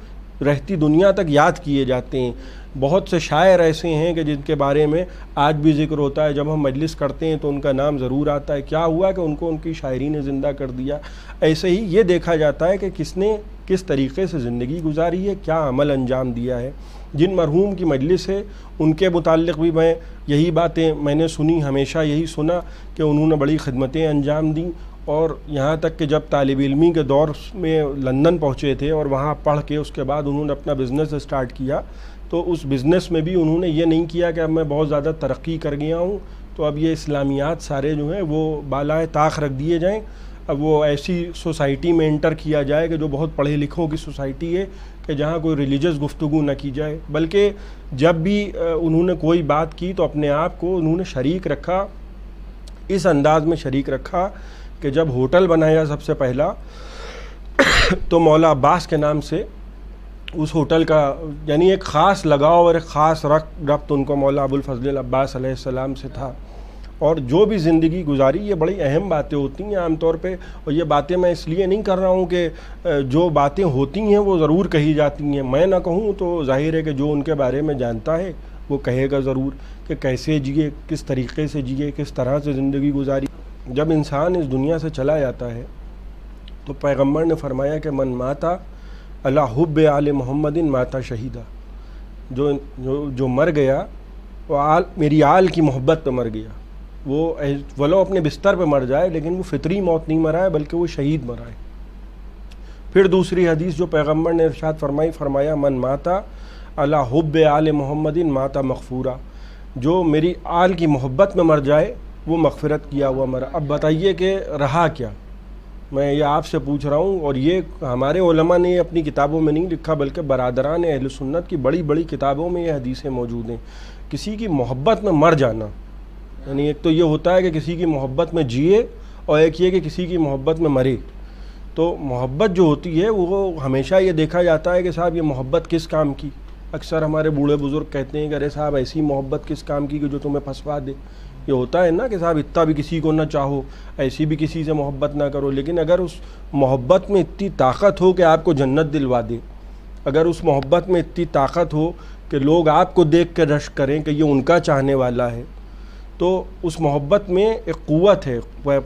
رہتی دنیا تک یاد کیے جاتے ہیں۔ بہت سے شاعر ایسے ہیں کہ جن کے بارے میں آج بھی ذکر ہوتا ہے، جب ہم مجلس کرتے ہیں تو ان کا نام ضرور آتا ہے۔ کیا ہوا کہ ان کو ان کی شاعری نے زندہ کر دیا۔ ایسے ہی یہ دیکھا جاتا ہے کہ کس نے کس طریقے سے زندگی گزاری ہے، کیا عمل انجام دیا ہے۔ جن مرحوم کی مجلس ہے ان کے متعلق بھی میں یہی باتیں میں نے سنی، ہمیشہ یہی سنا کہ انہوں نے بڑی خدمتیں انجام دیں، اور یہاں تک کہ جب طالب علمی کے دور میں لندن پہنچے تھے اور وہاں پڑھ کے اس کے بعد انہوں نے اپنا بزنس اسٹارٹ کیا، تو اس بزنس میں بھی انہوں نے یہ نہیں کیا کہ اب میں بہت زیادہ ترقی کر گیا ہوں تو اب یہ اسلامیات سارے جو ہیں وہ بالائے طاق رکھ دیے جائیں، اب وہ ایسی سوسائٹی میں انٹر کیا جائے کہ جو بہت پڑھے لکھوں کی سوسائٹی ہے، کہ جہاں کوئی ریلیجس گفتگو نہ کی جائے، بلکہ جب بھی انہوں نے کوئی بات کی تو اپنے آپ کو انہوں نے شریک رکھا، اس انداز میں شریک رکھا کہ جب ہوٹل بنایا سب سے پہلا تو مولا عباس کے نام سے اس ہوٹل کا یعنی ایک خاص لگاؤ اور ایک خاص ربط ان کو مولا ابوالفضل العباس علیہ السلام سے تھا۔ اور جو بھی زندگی گزاری، یہ بڑی اہم باتیں ہوتی ہیں عام طور پہ، اور یہ باتیں میں اس لیے نہیں کر رہا ہوں کہ جو باتیں ہوتی ہیں وہ ضرور کہی جاتی ہیں، میں نہ کہوں تو ظاہر ہے کہ جو ان کے بارے میں جانتا ہے وہ کہے گا ضرور کہ کیسے جیے، کس طریقے سے جیے، کس طرح سے زندگی گزاری۔ جب انسان اس دنیا سے چلا جاتا ہے تو پیغمبر نے فرمایا کہ من ماتا علی حب آل محمد ماتا شہیدہ، جو مر گیا وہ میری آل کی محبت پہ مر گیا، وہ ولو اپنے بستر پہ مر جائے لیکن وہ فطری موت نہیں مرا ہے بلکہ وہ شہید مرا ہے۔ پھر دوسری حدیث جو پیغمبر نے ارشاد فرمایا من ماتا علی حب آل محمد ماتا مغفورا، جو میری آل کی محبت میں مر جائے وہ مغفرت کیا ہوا مرا۔ اب بتائیے کہ رہا کیا؟ میں یہ آپ سے پوچھ رہا ہوں، اور یہ ہمارے علماء نے اپنی کتابوں میں نہیں لکھا بلکہ برادران اہل سنت کی بڑی بڑی کتابوں میں یہ حدیثیں موجود ہیں، کسی کی محبت میں مر جانا، یعنی ایک تو یہ ہوتا ہے کہ کسی کی محبت میں جیے، اور ایک یہ کہ کسی کی محبت میں مرے۔ تو محبت جو ہوتی ہے وہ ہمیشہ یہ دیکھا جاتا ہے کہ صاحب یہ محبت کس کام کی۔ اکثر ہمارے بوڑھے بزرگ کہتے ہیں کہ ارے صاحب ایسی محبت کس کام کی کہ جو تمہیں پھنسوا دے۔ یہ ہوتا ہے نا کہ صاحب اتنا بھی کسی کو نہ چاہو، ایسی بھی کسی سے محبت نہ کرو، لیکن اگر اس محبت میں اتنی طاقت ہو کہ آپ کو جنت دلوا دے، اگر اس محبت میں اتنی طاقت ہو کہ لوگ آپ کو دیکھ کے رشک کریں کہ یہ ان کا چاہنے والا ہے، تو اس محبت میں ایک قوت ہے۔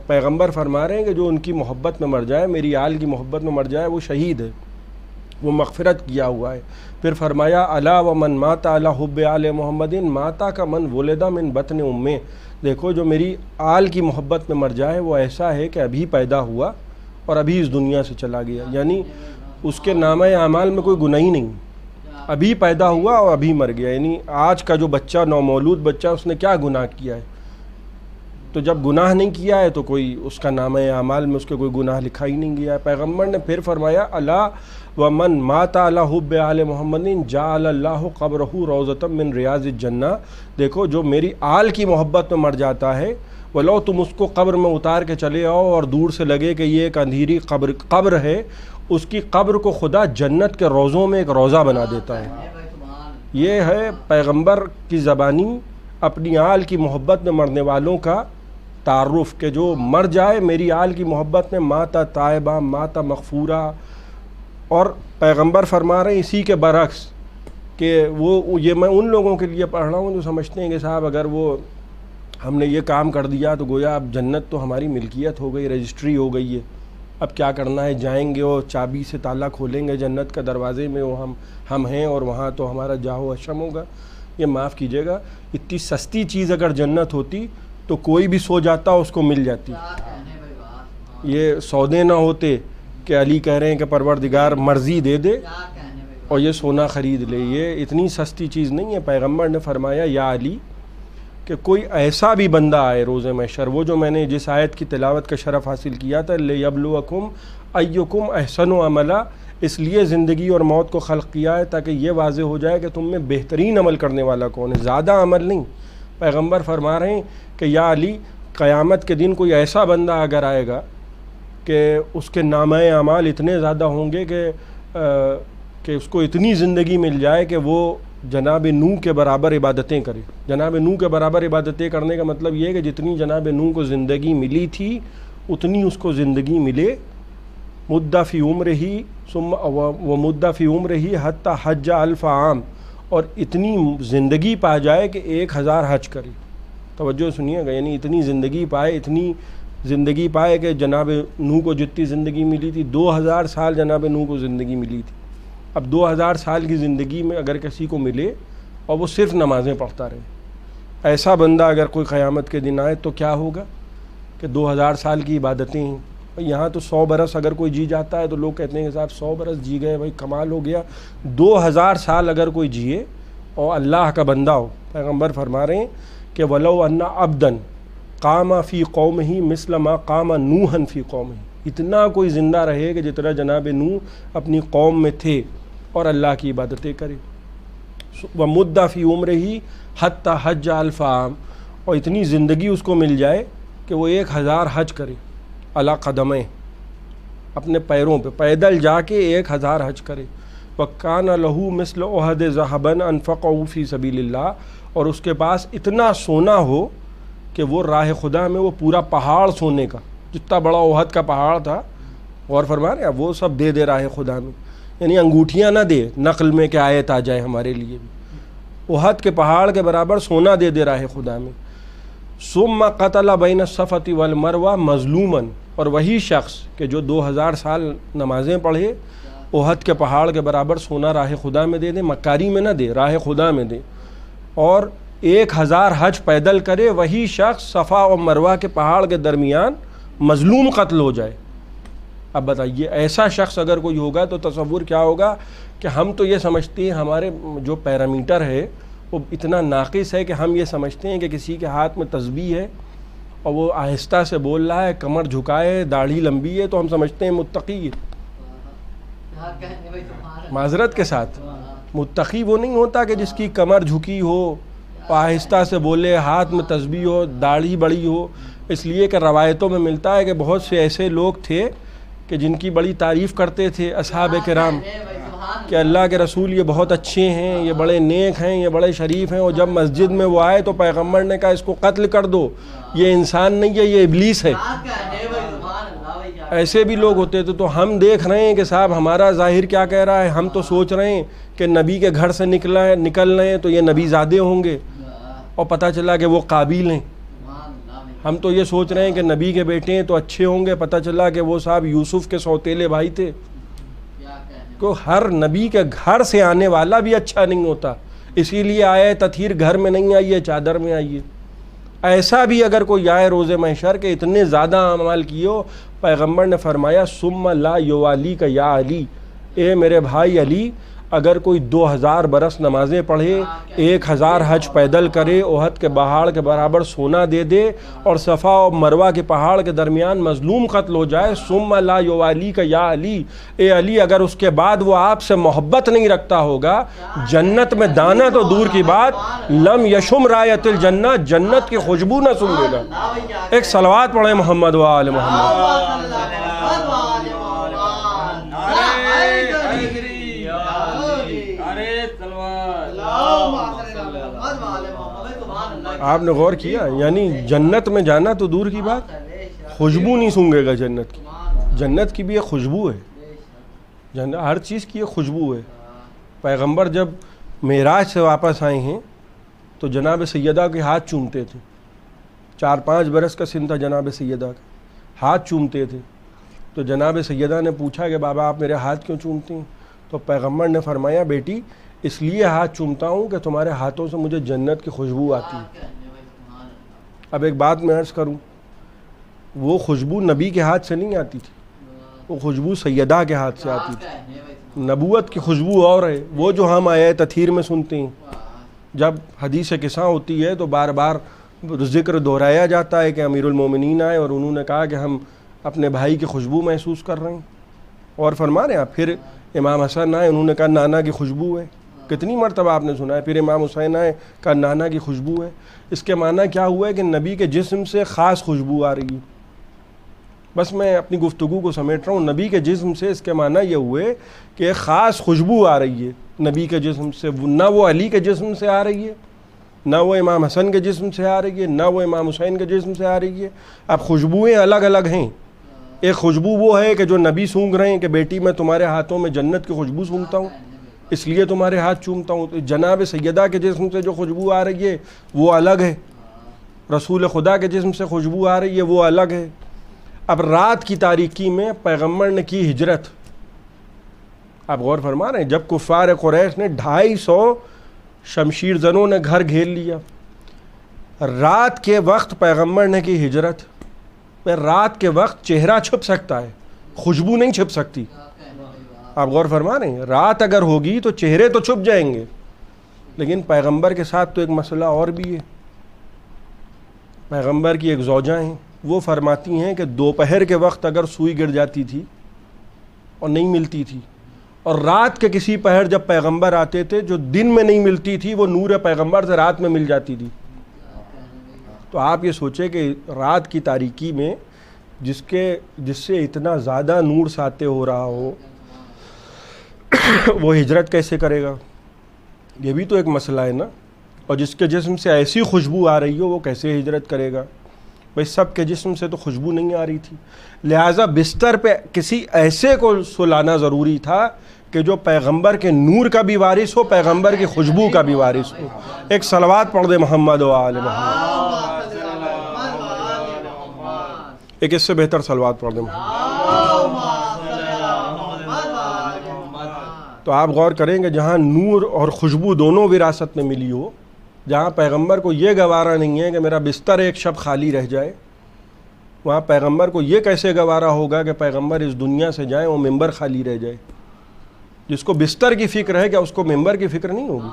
پیغمبر فرما رہے ہیں کہ جو ان کی محبت میں مر جائے، میری آل کی محبت میں مر جائے، وہ شہید ہے، وہ مغفرت کیا ہوا ہے۔ پھر فرمایا الا ومن مات علی حب آل محمد ماتا کا من ولد من بطن امہ، دیکھو جو میری آل کی محبت میں مر جائے وہ ایسا ہے کہ ابھی پیدا ہوا اور ابھی اس دنیا سے چلا گیا، یعنی اس کے نامہ اعمال میں کوئی گناہ ہی نہیں، ابھی پیدا ہوا اور ابھی مر گیا۔ یعنی آج کا جو بچہ، نومولود بچہ، اس نے کیا گناہ کیا ہے؟ تو جب گناہ نہیں کیا ہے تو کوئی اس کا نامہ اعمال میں اس کے کوئی گناہ لکھا ہی نہیں گیا ہے۔ پیغمبر نے پھر فرمایا الا ومن مات علی حب آل محمد جعل اللہ قبرہ روضۃ من ریاض الجنہ، دیکھو جو میری آل کی محبت میں مر جاتا ہے، ولو تم اس کو قبر میں اتار کے چلے آؤ اور دور سے لگے کہ یہ ایک اندھیری قبر ہے، اس کی قبر کو خدا جنت کے روضوں میں ایک روضہ بنا دیتا ہے۔ یہ ہے پیغمبر کی زبانی اپنی آل کی محبت میں مرنے والوں کا تعارف، کہ جو مر جائے میری آل کی محبت میں ماتا تائبہ ماتا مغفورہ۔ اور پیغمبر فرما رہے ہیں اسی کے برعکس کہ یہ میں ان لوگوں کے لیے پڑھ رہا ہوں جو سمجھتے ہیں کہ صاحب اگر وہ ہم نے یہ کام کر دیا تو گویا اب جنت تو ہماری ملکیت ہو گئی، رجسٹری ہو گئی ہے، اب کیا کرنا ہے، جائیں گے اور چابی سے تالا کھولیں گے جنت کا دروازے میں، وہ ہم ہیں اور وہاں تو ہمارا جاہ و اشم ہوگا۔ یہ معاف کیجیے گا، اتنی سستی چیز اگر جنت ہوتی تو کوئی بھی سو جاتا اس کو مل جاتی۔ یہ سودے نہ ہوتے کہ علی کہہ رہے ہیں کہ پروردگار مرضی دے دے اور یہ سونا خرید لے، یہ اتنی سستی چیز نہیں ہے۔ پیغمبر نے فرمایا یا علی کہ کوئی ایسا بھی بندہ آئے روز محشر، وہ جو میں نے جس آیت کی تلاوت کا شرف حاصل کیا تھا لِیَبْلُوَکُمْ أَيُّکُمْ أَحْسَنُ عَمَلًا، اس لیے زندگی اور موت کو خلق کیا ہے تاکہ یہ واضح ہو جائے کہ تم میں بہترین عمل کرنے والا کون ہے، زیادہ عمل نہیں۔ پیغمبر فرما رہے ہیں کہ یا علی قیامت کے دن کوئی ایسا بندہ اگر آئے گا کہ اس کے نامہ اعمال اتنے زیادہ ہوں گے کہ اس کو اتنی زندگی مل جائے کہ وہ جناب نوح کے برابر عبادتیں کرے۔ جناب نوح کے برابر عبادتیں کرنے کا مطلب یہ ہے کہ جتنی جناب نوح کو زندگی ملی تھی اتنی اس کو زندگی ملے، مدہ فی عمرہ ثم ومدہ فی عمرہ حتی حج 1000 عام، اور اتنی زندگی پا جائے کہ 1000 حج کرے۔ توجہ سنیے گا، یعنی اتنی زندگی پائے، اتنی زندگی پائے کہ جناب نوح کو جتنی زندگی ملی تھی، 2000 سال جناب نوح کو زندگی ملی تھی۔ اب 2000 سال کی زندگی میں اگر کسی کو ملے اور وہ صرف نمازیں پڑھتا رہے، ایسا بندہ اگر کوئی قیامت کے دن آئے تو کیا ہوگا کہ 2000 سال کی عبادتیں ہیں۔ یہاں تو 100 برس اگر کوئی جی جاتا ہے تو لوگ کہتے ہیں کہ صاحب 100 برس جی گئے، بھائی کمال ہو گیا۔ 2000 سال اگر کوئی جیے اور اللہ کا بندہ ہو، پیغمبر فرما رہے ہیں کہ وَلَوْ أَنَّ عَبْدًا قَامَ فِي قَوْمِهِ مِثْلَ مَا قَامَ نُوحًا فِي قَوْمِهِ، اتنا کوئی زندہ رہے کہ جتنا جناب نوح اپنی قوم میں تھے اور اللہ کی عبادتیں کرے۔ وَمُدَّ فِي عُمْرِهِ حَتَّى حَجَّ 1000 عام، اور اتنی زندگی اس کو مل جائے کہ وہ 1000 حج کرے، علی قدمیں، اپنے پیروں پہ پیدل جا کے 1000 حج کرے۔ وَكَانَ لَهُ مِثْلُ أُحُدٍ ذَهَبًا أَنفَقَهُ فِي سَبِيلِ اللَّهِ، اور اس کے پاس اتنا سونا ہو کہ وہ راہ خدا میں وہ پورا پہاڑ سونے کا، جتنا بڑا احد کا پہاڑ تھا، غور فرما رہے ہیں، وہ سب دے دے راہ خدا میں، یعنی انگوٹھیاں نہ دے نقل میں کہ آیت آ جائے ہمارے لیے بھی، احد کے پہاڑ کے برابر سونا دے دے راہ خدا میں۔ ثم قتل بین الصفا والمروہ مظلوما، اور وہی شخص کہ جو 2000 سال نمازیں پڑھے، احد کے پہاڑ کے برابر سونا راہ خدا میں دے دے، مکاری میں نہ دے، راہ خدا میں دے، اور 1000 حج پیدل کرے، وہی شخص صفا اور مروہ کے پہاڑ کے درمیان مظلوم قتل ہو جائے۔ اب بتائیے ایسا شخص اگر کوئی ہوگا تو تصور کیا ہوگا کہ ہم تو یہ سمجھتے ہیں، ہمارے جو پیرامیٹر ہے وہ اتنا ناقص ہے کہ ہم یہ سمجھتے ہیں کہ کسی کے ہاتھ میں تسبیح ہے اور وہ آہستہ سے بول رہا ہے، کمر جھکائے، داڑھی لمبی ہے، تو ہم سمجھتے ہیں متقی ہے، معذرت کے ساتھ۔ متقی وہ نہیں ہوتا کہ جس کی کمر جھکی ہو، آہستہ سے بولے، ہاتھ میں تسبیح ہو، داڑھی بڑی ہو۔ اس لیے کہ روایتوں میں ملتا ہے کہ بہت سے ایسے لوگ تھے کہ جن کی بڑی تعریف کرتے تھے اصحاب کرام کہ اللہ کے رسول یہ بہت اچھے ہیں، یہ بڑے نیک ہیں، یہ بڑے شریف ہیں، اور جب مسجد میں وہ آئے تو پیغمبر نے کہا اس کو قتل کر دو، یہ انسان نہیں ہے، یہ ابلیس ہے۔ ایسے بھی لوگ ہوتے تھے۔ تو ہم دیکھ رہے ہیں کہ صاحب ہمارا ظاہر کیا کہہ رہا ہے، ہم تو سوچ رہے ہیں کہ نبی کے گھر سے نکل رہے ہیں تو یہ نبی زادے ہوں گے، اور پتہ چلا کہ وہ قابل ہیں۔ ہم تو یہ سوچ رہے ہیں کہ نبی کے بیٹے ہیں تو اچھے ہوں گے، پتہ چلا کہ وہ صاحب یوسف کے سوتیلے بھائی تھے۔ کہ ہر نبی کے گھر سے آنے والا بھی اچھا نہیں ہوتا، اسی لیے آئے تطہیر گھر میں نہیں آئیے، چادر میں آئیے۔ ایسا بھی اگر کوئی آئے روز محشر کے اتنے زیادہ اعمال کیے ہو، پیغمبر نے فرمایا ثم لا یوالی کا یا علی، اے میرے بھائی علی، اگر کوئی 2000 برس نمازیں پڑھے، 1000 حج پیدل کرے، احد کے پہاڑ کے برابر سونا دے دے، اور صفا اور مروہ کے پہاڑ کے درمیان مظلوم قتل ہو جائے، ثم لا یوالی کا یا علی، اے علی، اگر اس کے بعد وہ آپ سے محبت نہیں رکھتا ہوگا، جنت میں دانا تو دور کی بات، لم یشم رایت الجنہ، جنت کی خوشبو نہ سونگے گا۔ ایک صلوات پڑھیں محمد و آل محمد۔ آپ نے غور کیا؟ یعنی جنت میں جانا تو دور کی بات، خوشبو نہیں سونگے گا جنت کی۔ جنت کی بھی ایک خوشبو ہے، ہر چیز کی ایک خوشبو ہے۔ پیغمبر جب معراج سے واپس آئے ہیں تو جناب سیدہ کے ہاتھ چومتے تھے، 4-5 برس کا سن تھا جناب سیدہ کا، ہاتھ چومتے تھے۔ تو جناب سیدہ نے پوچھا کہ بابا آپ میرے ہاتھ کیوں چومتی ہیں؟ تو پیغمبر نے فرمایا بیٹی اس لیے ہاتھ چومتا ہوں کہ تمہارے ہاتھوں سے مجھے جنت کی خوشبو آتی ہے۔ اب ایک بات میں عرض کروں، وہ خوشبو نبی کے ہاتھ سے نہیں آتی تھی، وہ خوشبو سیدہ کے ہاتھ سے آتی تھی۔ نبوت کی خوشبو اور ہے، وہ جو ہم آئے تطہیر میں سنتے ہیں، جب حدیث قصہ ہوتی ہے تو بار بار ذکر دہرایا جاتا ہے کہ امیر المومنین آئے اور انہوں نے کہا کہ ہم اپنے بھائی کی خوشبو محسوس کر رہے ہیں، اور فرما رہے ہیں آپ۔ پھر امام حسن آئے، انہوں نے کہا نانا کی خوشبو ہے، کتنی مرتبہ آپ نے سنا ہے۔ پھر امام حسین آئے، کہا نانا کی خوشبو ہے۔ اس کے معنی کیا ہوا ہے کہ نبی کے جسم سے خاص خوشبو آ رہی ہے۔ بس میں اپنی گفتگو کو سمیٹ رہا ہوں، نبی کے جسم سے اس کے معنی یہ ہوئے کہ ایک خاص خوشبو آ رہی ہے نبی کے جسم سے، نہ وہ علی کے جسم سے آ رہی ہے، نہ وہ امام حسن کے جسم سے آ رہی ہے، نہ وہ امام حسین کے جسم سے آ رہی ہے۔ اب خوشبوئیں الگ الگ ہیں۔ ایک خوشبو وہ ہے کہ جو نبی سونگ رہے ہیں کہ بیٹی میں تمہارے ہاتھوں میں جنت کی خوشبو سونگتا ہوں، اس لیے تمہارے ہاتھ چومتا ہوں۔ تو جناب سیدہ کے جسم سے جو خوشبو آ رہی ہے وہ الگ ہے، رسول خدا کے جسم سے خوشبو آ رہی ہے وہ الگ ہے۔ اب رات کی تاریکی میں پیغمبر نے کی ہجرت، آپ غور فرما رہے ہیں، جب کفار قریش نے 250 شمشیر زنوں نے گھر گھیر لیا، رات کے وقت پیغمبر نے کی ہجرت۔ رات کے وقت چہرہ چھپ سکتا ہے، خوشبو نہیں چھپ سکتی۔ آپ غور فرما رہے ہیں، رات اگر ہوگی تو چہرے تو چھپ جائیں گے، لیکن پیغمبر کے ساتھ تو ایک مسئلہ اور بھی ہے۔ پیغمبر کی ایک زوجہ ہیں، وہ فرماتی ہیں کہ دوپہر کے وقت اگر سوئی گر جاتی تھی اور نہیں ملتی تھی، اور رات کے کسی پہر جب پیغمبر آتے تھے جو دن میں نہیں ملتی تھی، وہ نور پیغمبر سے رات میں مل جاتی تھی۔ تو آپ یہ سوچیں کہ رات کی تاریکی میں جس سے اتنا زیادہ نور ساطع ہو رہا ہو، وہ ہجرت کیسے کرے گا؟ یہ بھی تو ایک مسئلہ ہے نا۔ اور جس کے جسم سے ایسی خوشبو آ رہی ہو وہ کیسے ہجرت کرے گا؟ بھائی سب کے جسم سے تو خوشبو نہیں آ رہی تھی، لہٰذا بستر پہ کسی ایسے کو سلانا ضروری تھا کہ جو پیغمبر کے نور کا بھی وارث ہو، پیغمبر کی خوشبو کا بھی وارث ہو۔ ایک صلوات پڑھ دے محمد و آل محمد۔ ایک اس سے بہتر صلوات پڑھ دے محمد۔ تو آپ غور کریں کہ جہاں نور اور خوشبو دونوں وراثت میں ملی ہو، جہاں پیغمبر کو یہ گوارا نہیں ہے کہ میرا بستر ایک شب خالی رہ جائے، وہاں پیغمبر کو یہ کیسے گوارا ہوگا کہ پیغمبر اس دنیا سے جائیں وہ ممبر خالی رہ جائے؟ جس کو بستر کی فکر ہے کیا اس کو ممبر کی فکر نہیں ہوگی؟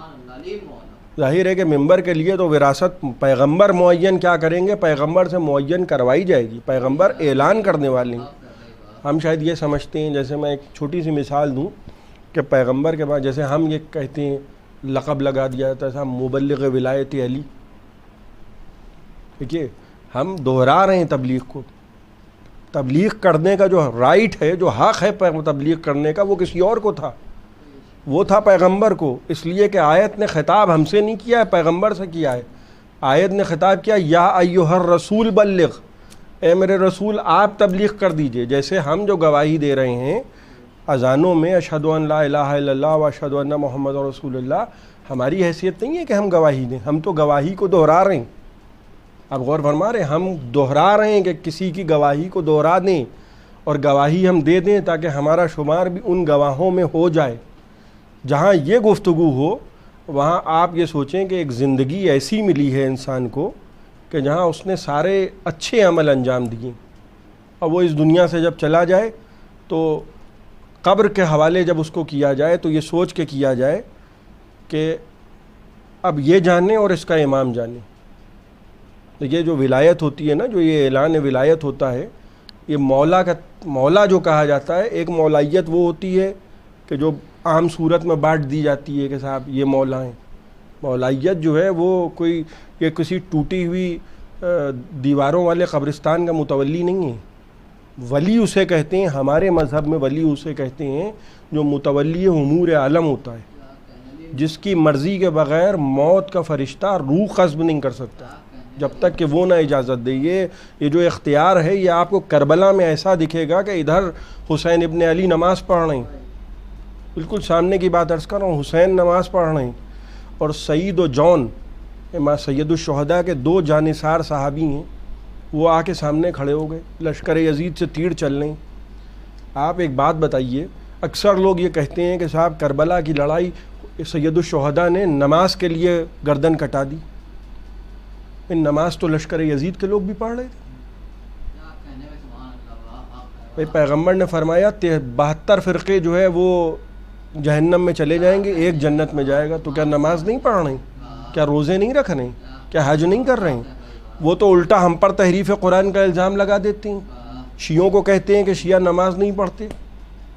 ظاہر ہے کہ ممبر کے لیے تو وراثت پیغمبر معین کیا کریں گے، پیغمبر سے معین کروائی جائے گی، پیغمبر اعلان کرنے والے ہیں۔ ہم شاید یہ سمجھتے ہیں، جیسے میں ایک چھوٹی سی مثال دوں کہ پیغمبر کے بعد جیسے ہم یہ کہتے ہیں لقب لگا دیا جاتا ہے صاحب مبلغ ولایت علی، دیکھیے ہم دہرا رہے ہیں تبلیغ کو، تبلیغ کرنے کا جو رائٹ ہے، جو حق ہے تبلیغ کرنے کا، وہ کسی اور کو تھا، وہ تھا پیغمبر کو، اس لیے کہ آیت نے خطاب ہم سے نہیں کیا ہے، پیغمبر سے کیا ہے۔ آیت نے خطاب کیا یا ایھا الرسول بلغ، اے میرے رسول آپ تبلیغ کر دیجئے۔ جیسے ہم جو گواہی دے رہے ہیں اذانوں میں اشہد ان لا الہ الا اللہ و اشہد ان محمد رسول اللہ، ہماری حیثیت نہیں ہے کہ ہم گواہی دیں، ہم تو گواہی کو دہرا رہے ہیں۔ آپ غور فرما رہے ہیں، ہم دہرا رہے ہیں کہ کسی کی گواہی کو دہرا دیں اور گواہی ہم دے دیں تاکہ ہمارا شمار بھی ان گواہوں میں ہو جائے۔ جہاں یہ گفتگو ہو وہاں آپ یہ سوچیں کہ ایک زندگی ایسی ملی ہے انسان کو کہ جہاں اس نے سارے اچھے عمل انجام دیے، اور وہ اس دنیا سے جب چلا جائے تو قبر کے حوالے جب اس کو کیا جائے تو یہ سوچ کے کیا جائے کہ اب یہ جانے اور اس کا امام جانے۔ یہ جو ولایت ہوتی ہے نا، جو یہ اعلان ولایت ہوتا ہے، یہ مولا جو کہا جاتا ہے، ایک مولائیت وہ ہوتی ہے کہ جو عام صورت میں بانٹ دی جاتی ہے کہ صاحب یہ مولا ہیں۔ مولائیت جو ہے وہ کوئی یہ کسی ٹوٹی ہوئی دیواروں والے قبرستان کا متولی نہیں ہے۔ ولی اسے کہتے ہیں، ہمارے مذہب میں ولی اسے کہتے ہیں جو متولی امور عالم ہوتا ہے، جس کی مرضی کے بغیر موت کا فرشتہ روح قبض نہیں کر سکتا جب تک کہ وہ نہ اجازت دے۔ یہ جو اختیار ہے یہ آپ کو کربلا میں ایسا دکھے گا کہ ادھر حسین ابن علی نماز پڑھ رہے ہیں، بالکل سامنے کی بات عرض کر رہا ہوں، حسین نماز پڑھ رہے ہیں، اور سعید و جون سید الشہداء کے دو جانثار صحابی ہیں، وہ آ کے سامنے کھڑے ہو گئے، لشکر یزید سے تیر چل رہے ہیں۔ آپ ایک بات بتائیے، اکثر لوگ یہ کہتے ہیں کہ صاحب کربلا کی لڑائی سید الشہداء نے نماز کے لیے گردن کٹا دی، نماز تو لشکر یزید کے لوگ بھی پڑھ رہے تھے۔ پیغمبر نے فرمایا 72 فرقے جو ہے وہ جہنم میں چلے جائیں گے، ایک جنت میں جائے گا۔ تو کیا نماز نہیں پڑھ رہے ہیں؟ کیا روزے نہیں رکھ رہے ہیں؟ کیا حج نہیں کر رہے ہیں؟ وہ تو الٹا ہم پر تحریف قرآن کا الزام لگا دیتے ہیں۔ شیعوں کو کہتے ہیں کہ شیعہ نماز نہیں پڑھتے،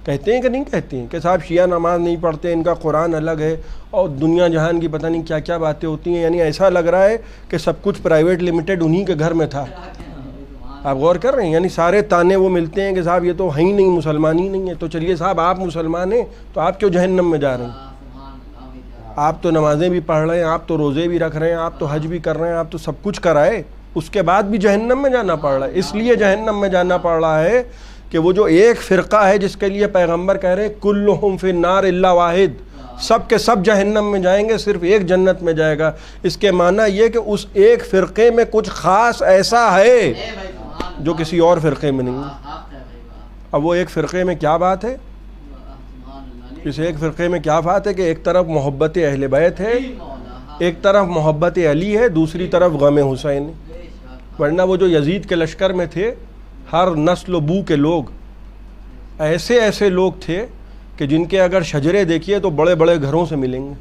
کہتے ہیں کہ نہیں کہتے ہیں کہ صاحب شیعہ نماز نہیں پڑھتے، ان کا قرآن الگ ہے، اور دنیا جہان کی پتہ نہیں کیا کیا باتیں ہوتی ہیں۔ یعنی ایسا لگ رہا ہے کہ سب کچھ پرائیویٹ لمیٹڈ انہی کے گھر میں تھا۔ آپ غور کر رہے ہیں؟ یعنی سارے تانے وہ ملتے ہیں کہ صاحب یہ تو ہیں ہی نہیں، مسلمان ہی نہیں ہے۔ تو چلیے صاحب آپ مسلمان ہیں تو آپ کیوں جہنم میں جا رہے ہیں؟ آپ تو نمازیں بھی پڑھ رہے ہیں، آپ تو روزے بھی رکھ رہے ہیں، آپ تو حج بھی کر رہے ہیں، آپ تو سب کچھ کر رہے، اس کے بعد بھی جہنم میں جانا پڑ رہا ہے۔ اس لیے جہنم میں جانا پڑ رہا ہے کہ وہ جو ایک فرقہ ہے جس کے لیے پیغمبر کہہ رہے ہیں کلہم فی النار الا واحد، سب کے سب جہنم میں جائیں گے، صرف ایک جنت میں جائے گا۔ اس کے معنی یہ کہ اس ایک فرقے میں کچھ خاص ایسا ہے جو کسی اور فرقے میں نہیں ہے۔ اب وہ ایک فرقے میں کیا بات ہے؟ اس ایک فرقے میں کیا بات ہے کہ ایک طرف محبت اہل بیت ہے، ایک طرف محبت علی ہے، دوسری طرف غم حسین ہے۔ ورنہ وہ جو یزید کے لشکر میں تھے، ہر نسل و بو کے لوگ ایسے ایسے لوگ تھے کہ جن کے اگر شجرے دیکھیے تو بڑے بڑے گھروں سے ملیں گے۔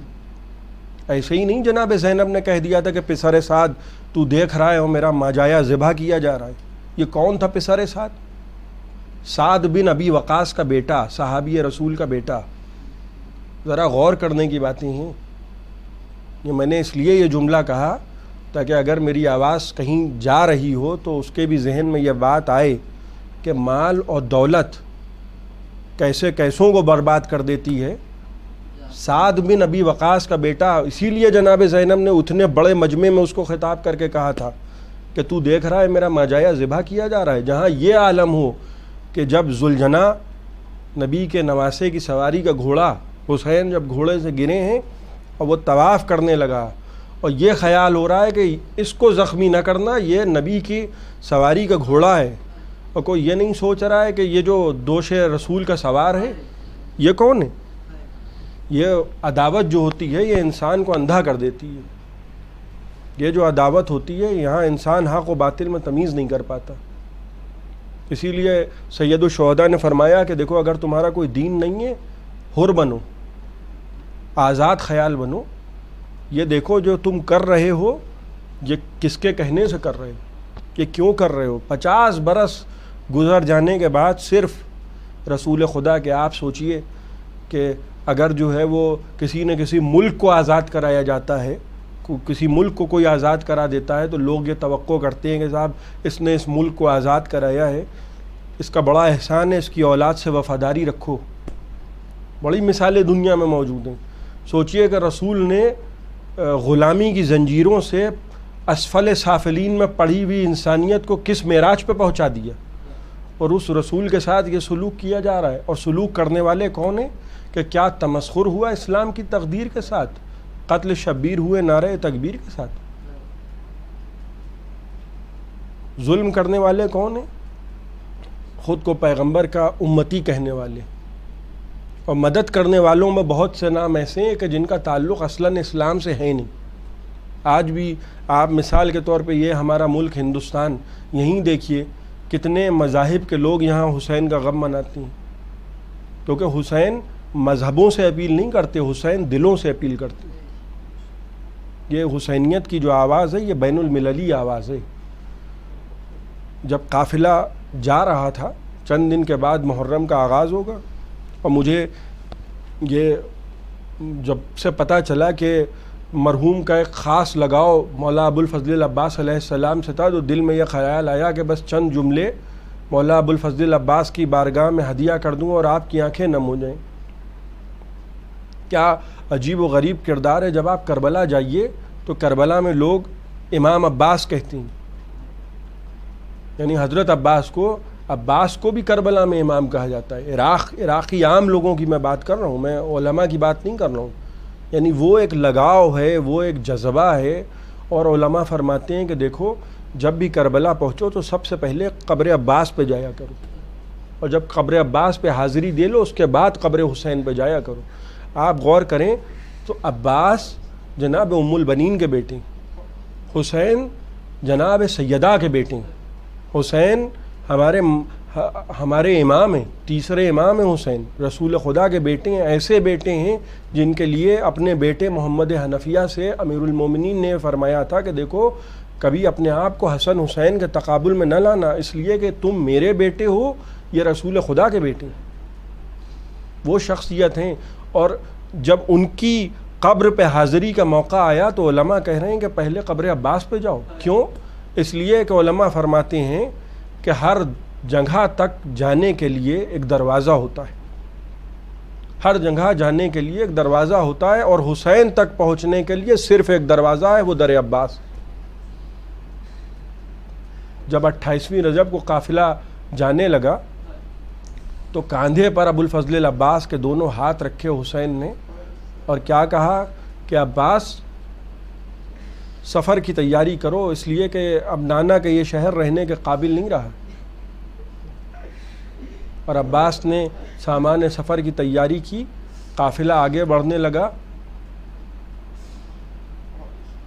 ایسے ہی نہیں جناب زینب نے کہہ دیا تھا کہ پسر سعد تو دیکھ رہا ہے اور میرا ماجایا ذبح کیا جا رہا ہے۔ یہ کون تھا پسر سعد؟ سعد بن ابی وقاص کا بیٹا، صحابی رسول کا بیٹا۔ ذرا غور کرنے کی باتیں ہیں۔ یہ میں نے اس لیے یہ جملہ کہا تاکہ اگر میری آواز کہیں جا رہی ہو تو اس کے بھی ذہن میں یہ بات آئے کہ مال اور دولت کیسے کیسوں کو برباد کر دیتی ہے۔ سعد بن ابی وقاص کا بیٹا، اسی لیے جناب زینب نے اتنے بڑے مجمع میں اس کو خطاب کر کے کہا تھا کہ تو دیکھ رہا ہے میرا ماجایا ذبح کیا جا رہا ہے۔ جہاں یہ عالم ہو کہ جب ذوالجناح نبی کے نواسے کی سواری کا گھوڑا حسین جب گھوڑے سے گرے ہیں اور وہ طواف کرنے لگا، اور یہ خیال ہو رہا ہے کہ اس کو زخمی نہ کرنا، یہ نبی کی سواری کا گھوڑا ہے، اور کوئی یہ نہیں سوچ رہا ہے کہ یہ جو دوش رسول کا سوار ہے یہ کون ہے۔ یہ عداوت جو ہوتی ہے یہ انسان کو اندھا کر دیتی ہے۔ یہ جو عداوت ہوتی ہے یہاں انسان حق و باطل میں تمیز نہیں کر پاتا۔ اسی لیے سید الشہداء نے فرمایا کہ دیکھو اگر تمہارا کوئی دین نہیں ہے، حر بنو، آزاد خیال بنو، یہ دیکھو جو تم کر رہے ہو یہ کس کے کہنے سے کر رہے ہو، یہ کیوں کر رہے ہو؟ 50 برس گزر جانے کے بعد صرف رسول خدا کے آپ سوچئے کہ اگر جو ہے وہ کسی نہ کسی ملک کو آزاد کرایا جاتا ہے، کسی ملک کو کوئی آزاد کرا دیتا ہے تو لوگ یہ توقع کرتے ہیں کہ صاحب اس نے اس ملک کو آزاد کرایا ہے، اس کا بڑا احسان ہے، اس کی اولاد سے وفاداری رکھو۔ بڑی مثالیں دنیا میں موجود ہیں۔ سوچئے کہ رسول نے غلامی کی زنجیروں سے اسفل سافلین میں پڑی ہوئی انسانیت کو کس معراج پہ پہنچا دیا، اور اس رسول کے ساتھ یہ سلوک کیا جا رہا ہے۔ اور سلوک کرنے والے کون ہیں؟ کہ کیا تمسخر ہوا اسلام کی تقدیر کے ساتھ؟ قتل شبیر ہوئے نعرہ تکبیر کے ساتھ؟ ظلم کرنے والے کون ہیں؟ خود کو پیغمبر کا امتی کہنے والے، اور مدد کرنے والوں میں بہت سے نام ایسے ہیں کہ جن کا تعلق اصلاً اسلام سے ہے نہیں۔ آج بھی آپ مثال کے طور پہ یہ ہمارا ملک ہندوستان، یہیں دیکھیے کتنے مذاہب کے لوگ یہاں حسین کا غم مناتے ہیں، کیونکہ حسین مذہبوں سے اپیل نہیں کرتے، حسین دلوں سے اپیل کرتے ہیں۔ یہ حسینیت کی جو آواز ہے یہ بین المللی آواز ہے۔ جب قافلہ جا رہا تھا، چند دن کے بعد محرم کا آغاز ہوگا، اور مجھے یہ جب سے پتہ چلا کہ مرحوم کا ایک خاص لگاؤ مولا ابو الفضل العباس علیہ السلام سے تھا، تو دل میں یہ خیال آیا کہ بس چند جملے مولا ابو الفضل العباس کی بارگاہ میں ہدیہ کر دوں اور آپ کی آنکھیں نم ہو جائیں۔ کیا عجیب و غریب کردار ہے۔ جب آپ کربلا جائیے تو کربلا میں لوگ امام عباس کہتے ہیں، یعنی حضرت عباس کو بھی کربلا میں امام کہا جاتا ہے۔ عراقی عام لوگوں کی میں بات کر رہا ہوں، میں علماء کی بات نہیں کر رہا ہوں۔ یعنی وہ ایک لگاؤ ہے، وہ ایک جذبہ ہے، اور علماء فرماتے ہیں کہ دیکھو جب بھی کربلا پہنچو تو سب سے پہلے قبر عباس پہ جایا کرو، اور جب قبر عباس پہ حاضری دے لو اس کے بعد قبر حسین پہ جایا کرو۔ آپ غور کریں تو عباس جناب ام البنین کے بیٹے، حسین جناب سیدہ کے بیٹے، حسین ہمارے امام ہیں، تیسرے امام ہیں حسین، رسول خدا کے بیٹے ہیں۔ ایسے بیٹے ہیں جن کے لیے اپنے بیٹے محمد حنفیہ سے امیر المومنین نے فرمایا تھا کہ دیکھو کبھی اپنے آپ کو حسن حسین کے تقابل میں نہ لانا، اس لیے کہ تم میرے بیٹے ہو، یہ رسول خدا کے بیٹے ہیں۔ وہ شخصیت ہیں، اور جب ان کی قبر پہ حاضری کا موقع آیا تو علماء کہہ رہے ہیں کہ پہلے قبر عباس پہ جاؤ۔ کیوں؟ اس لیے کہ علماء فرماتے ہیں کہ ہر جگہ تک جانے کے لیے ایک دروازہ ہوتا ہے، ہر جگہ جانے کے لیے ایک دروازہ ہوتا ہے، اور حسین تک پہنچنے کے لیے صرف ایک دروازہ ہے، وہ در عباس۔ جب 28ویں رجب کو قافلہ جانے لگا تو کاندھے پر ابو الفضل العباس کے دونوں ہاتھ رکھے حسین نے، اور کیا کہا کہ عباس سفر کی تیاری کرو، اس لیے کہ اب نانا کے یہ شہر رہنے کے قابل نہیں رہا۔ اور عباس نے سامان سفر کی تیاری کی، قافلہ آگے بڑھنے لگا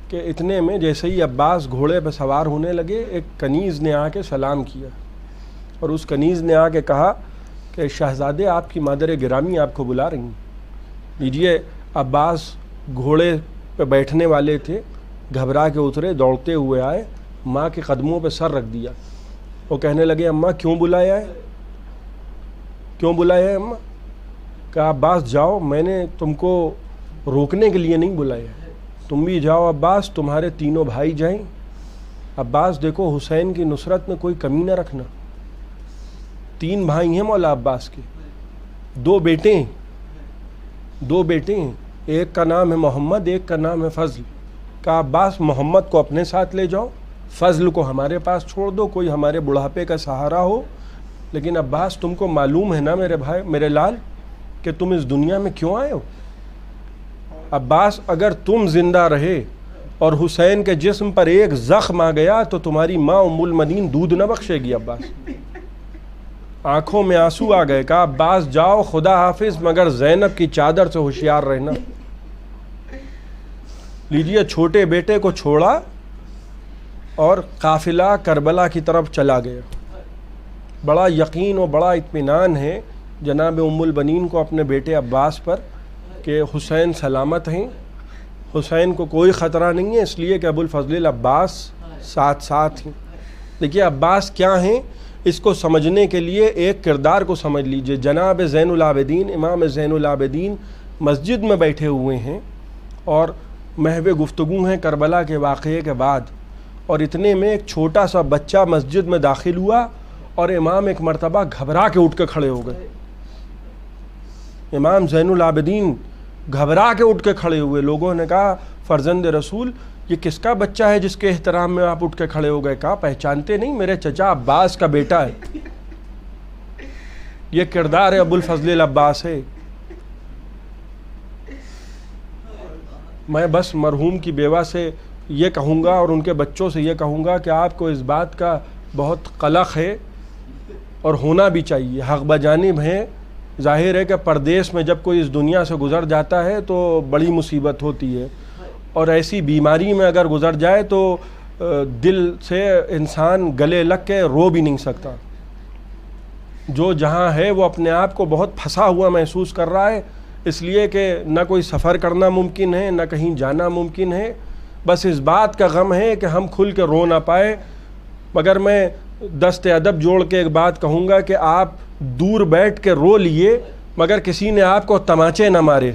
کہ اتنے میں جیسے ہی عباس گھوڑے پہ سوار ہونے لگے، ایک کنیز نے آ کے سلام کیا، اور اس کنیز نے آ کے کہا کہ شہزادے آپ کی مادر گرامی آپ کو بلا رہی ہیں۔ لیجئے عباس گھوڑے پہ بیٹھنے والے تھے، گھبرا کے اترے، دوڑتے ہوئے آئے، ماں کے قدموں پہ سر رکھ دیا۔ وہ کہنے لگے اماں کیوں بلایا ہے، کیوں بلایا ہے اماں؟ کہا عباس جاؤ، میں نے تم کو روکنے کے لیے نہیں بلایا، تم بھی جاؤ عباس، تمہارے تینوں بھائی جائیں۔ عباس دیکھو حسین کی نصرت میں کوئی کمی نہ رکھنا۔ 3 بھائی ہیں مولا عباس کے، 2 بیٹے ہیں، 2 بیٹے ہیں، ایک کا نام ہے محمد، ایک کا نام ہے فضل۔ کہا عباس محمد کو اپنے ساتھ لے جاؤ، فضل کو ہمارے پاس چھوڑ دو، کوئی ہمارے بڑھاپے کا سہارا ہو۔ لیکن عباس تم کو معلوم ہے نا میرے بھائی، میرے لال، کہ تم اس دنیا میں کیوں آئے ہو؟ عباس اگر تم زندہ رہے اور حسین کے جسم پر ایک زخم آ گیا تو تمہاری ماں ام المنین دودھ نہ بخشے گی۔ عباس آنکھوں میں آنسو آ گئے۔ کہا عباس جاؤ، خدا حافظ، مگر زینب کی چادر سے ہوشیار رہنا۔ لیجئے چھوٹے بیٹے کو چھوڑا اور قافلہ کربلا کی طرف چلا گیا۔ بڑا یقین و بڑا اطمینان ہے جناب ام البنین کو اپنے بیٹے عباس پر کہ حسین سلامت ہیں، حسین کو کوئی خطرہ نہیں ہے، اس لیے کہ ابوالفضل عباس ساتھ ہیں۔ دیکھیے عباس کیا ہیں، اس کو سمجھنے کے لیے ایک کردار کو سمجھ لیجئے۔ جناب زین العابدین، امام زین العابدین مسجد میں بیٹھے ہوئے ہیں اور محو گفتگو ہیں کربلا کے واقعے کے بعد، اور اتنے میں ایک چھوٹا سا بچہ مسجد میں داخل ہوا اور امام ایک مرتبہ گھبرا کے اٹھ کے کھڑے ہو گئے۔ امام زین العابدین گھبرا کے اٹھ کے کھڑے ہوئے۔ لوگوں نے کہا فرزند رسول یہ کس کا بچہ ہے جس کے احترام میں آپ اٹھ کے کھڑے ہو گئے؟ کہا پہچانتے نہیں، میرے چچا عباس کا بیٹا ہے۔ یہ کردار ہے ابوالفضل عباس ہے۔ میں بس مرحوم کی بیوہ سے یہ کہوں گا اور ان کے بچوں سے یہ کہوں گا کہ آپ کو اس بات کا بہت قلق ہے اور ہونا بھی چاہیے، حق بجانب ہیں۔ ظاہر ہے کہ پردیس میں جب کوئی اس دنیا سے گزر جاتا ہے تو بڑی مصیبت ہوتی ہے، اور ایسی بیماری میں اگر گزر جائے تو دل سے انسان گلے لگ کے رو بھی نہیں سکتا۔ جو جہاں ہے وہ اپنے آپ کو بہت پھنسا ہوا محسوس کر رہا ہے، اس لیے کہ نہ کوئی سفر کرنا ممکن ہے، نہ کہیں جانا ممکن ہے۔ بس اس بات کا غم ہے کہ ہم کھل کے رو نہ پائے۔ مگر میں دست ادب جوڑ کے ایک بات کہوں گا کہ آپ دور بیٹھ کے رو لیے مگر کسی نے آپ کو تماچے نہ مارے۔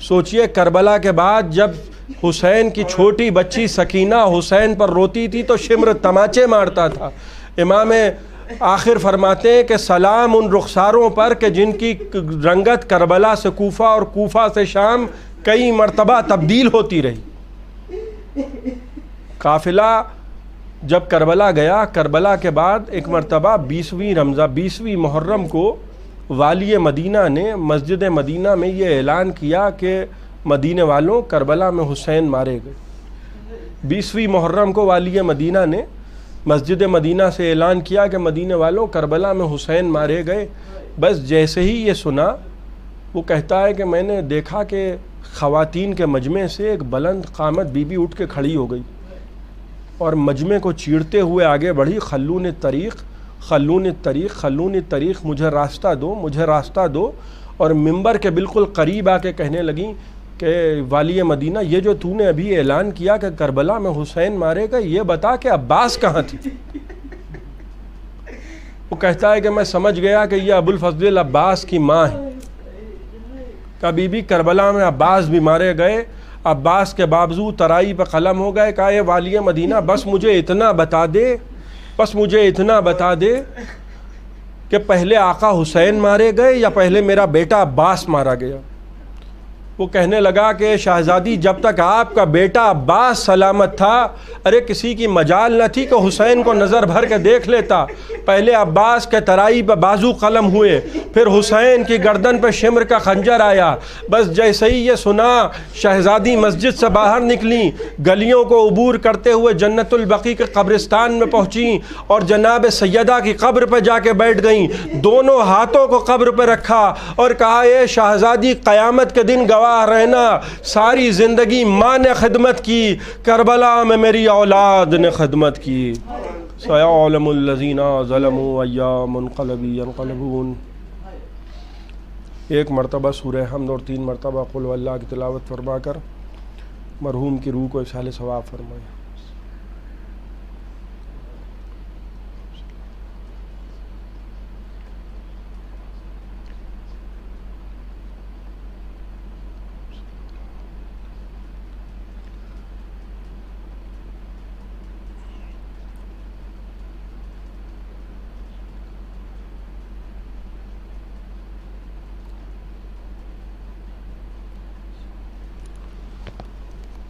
سوچئے کربلا کے بعد جب حسین کی چھوٹی بچی سکینہ حسین پر روتی تھی تو شمر تماچے مارتا تھا۔ امام آخر فرماتے ہیں کہ سلام ان رخساروں پر کہ جن کی رنگت کربلا سے کوفہ اور کوفہ سے شام کئی مرتبہ تبدیل ہوتی رہی۔ قافلہ جب کربلا گیا، کربلا کے بعد ایک مرتبہ 20 محرم کو والی مدینہ نے مسجد مدینہ میں یہ اعلان کیا کہ مدینہ والوں کربلا میں حسین مارے گئے۔ 20 محرم کو والی مدینہ نے مسجد مدینہ سے اعلان کیا کہ مدینہ والوں کربلا میں حسین مارے گئے۔ بس جیسے ہی یہ سنا، وہ کہتا ہے کہ میں نے دیکھا کہ خواتین کے مجمع سے ایک بلند قامت بی بی اٹھ کے کھڑی ہو گئی اور مجمع کو چیرتے ہوئے آگے بڑھی، خلون الطریق خلون الطریق خلون الطریق، مجھے راستہ دو مجھے راستہ دو، اور منبر کے بالکل قریب آ کے کہنے لگیں کہ والی مدینہ یہ جو تو نے ابھی اعلان کیا کہ کربلا میں حسین مارے گئے، یہ بتا کہ عباس کہاں تھی؟ وہ کہتا ہے کہ میں سمجھ گیا کہ یہ ابوالفضل عباس کی ماں ہے۔ کبھی بھی کربلا میں عباس بھی مارے گئے، عباس کے باوجود ترائی پہ قلم ہو گئے۔ کہا یہ والی مدینہ بس مجھے اتنا بتا دے، بس مجھے اتنا بتا دے کہ پہلے آقا حسین مارے گئے یا پہلے میرا بیٹا عباس مارا گیا۔ وہ کہنے لگا کہ شہزادی جب تک آپ کا بیٹا عباس سلامت تھا، ارے کسی کی مجال نہ تھی کہ حسین کو نظر بھر کے دیکھ لیتا۔ پہلے عباس کے ترائی پہ بازو قلم ہوئے، پھر حسین کی گردن پہ شمر کا خنجر آیا۔ بس جیسے ہی یہ سنا، شہزادی مسجد سے باہر نکلیں، گلیوں کو عبور کرتے ہوئے جنت البقیع کے قبرستان میں پہنچیں اور جناب سیدہ کی قبر پہ جا کے بیٹھ گئیں۔ دونوں ہاتھوں کو قبر پہ رکھا اور کہا اے شہزادی قیامت کے دن گواہ رہنا، ساری زندگی ماں نے خدمت کی، کربلا میں میری اولاد نے خدمت کی۔ سیعلم الذین ظلموا ای منقلب ینقلبون۔ ایک مرتبہ سورہ حمد اور 3 مرتبہ قل ہو اللہ کی تلاوت فرما کر مرحوم کی روح کو اصحال ثواب فرمائے۔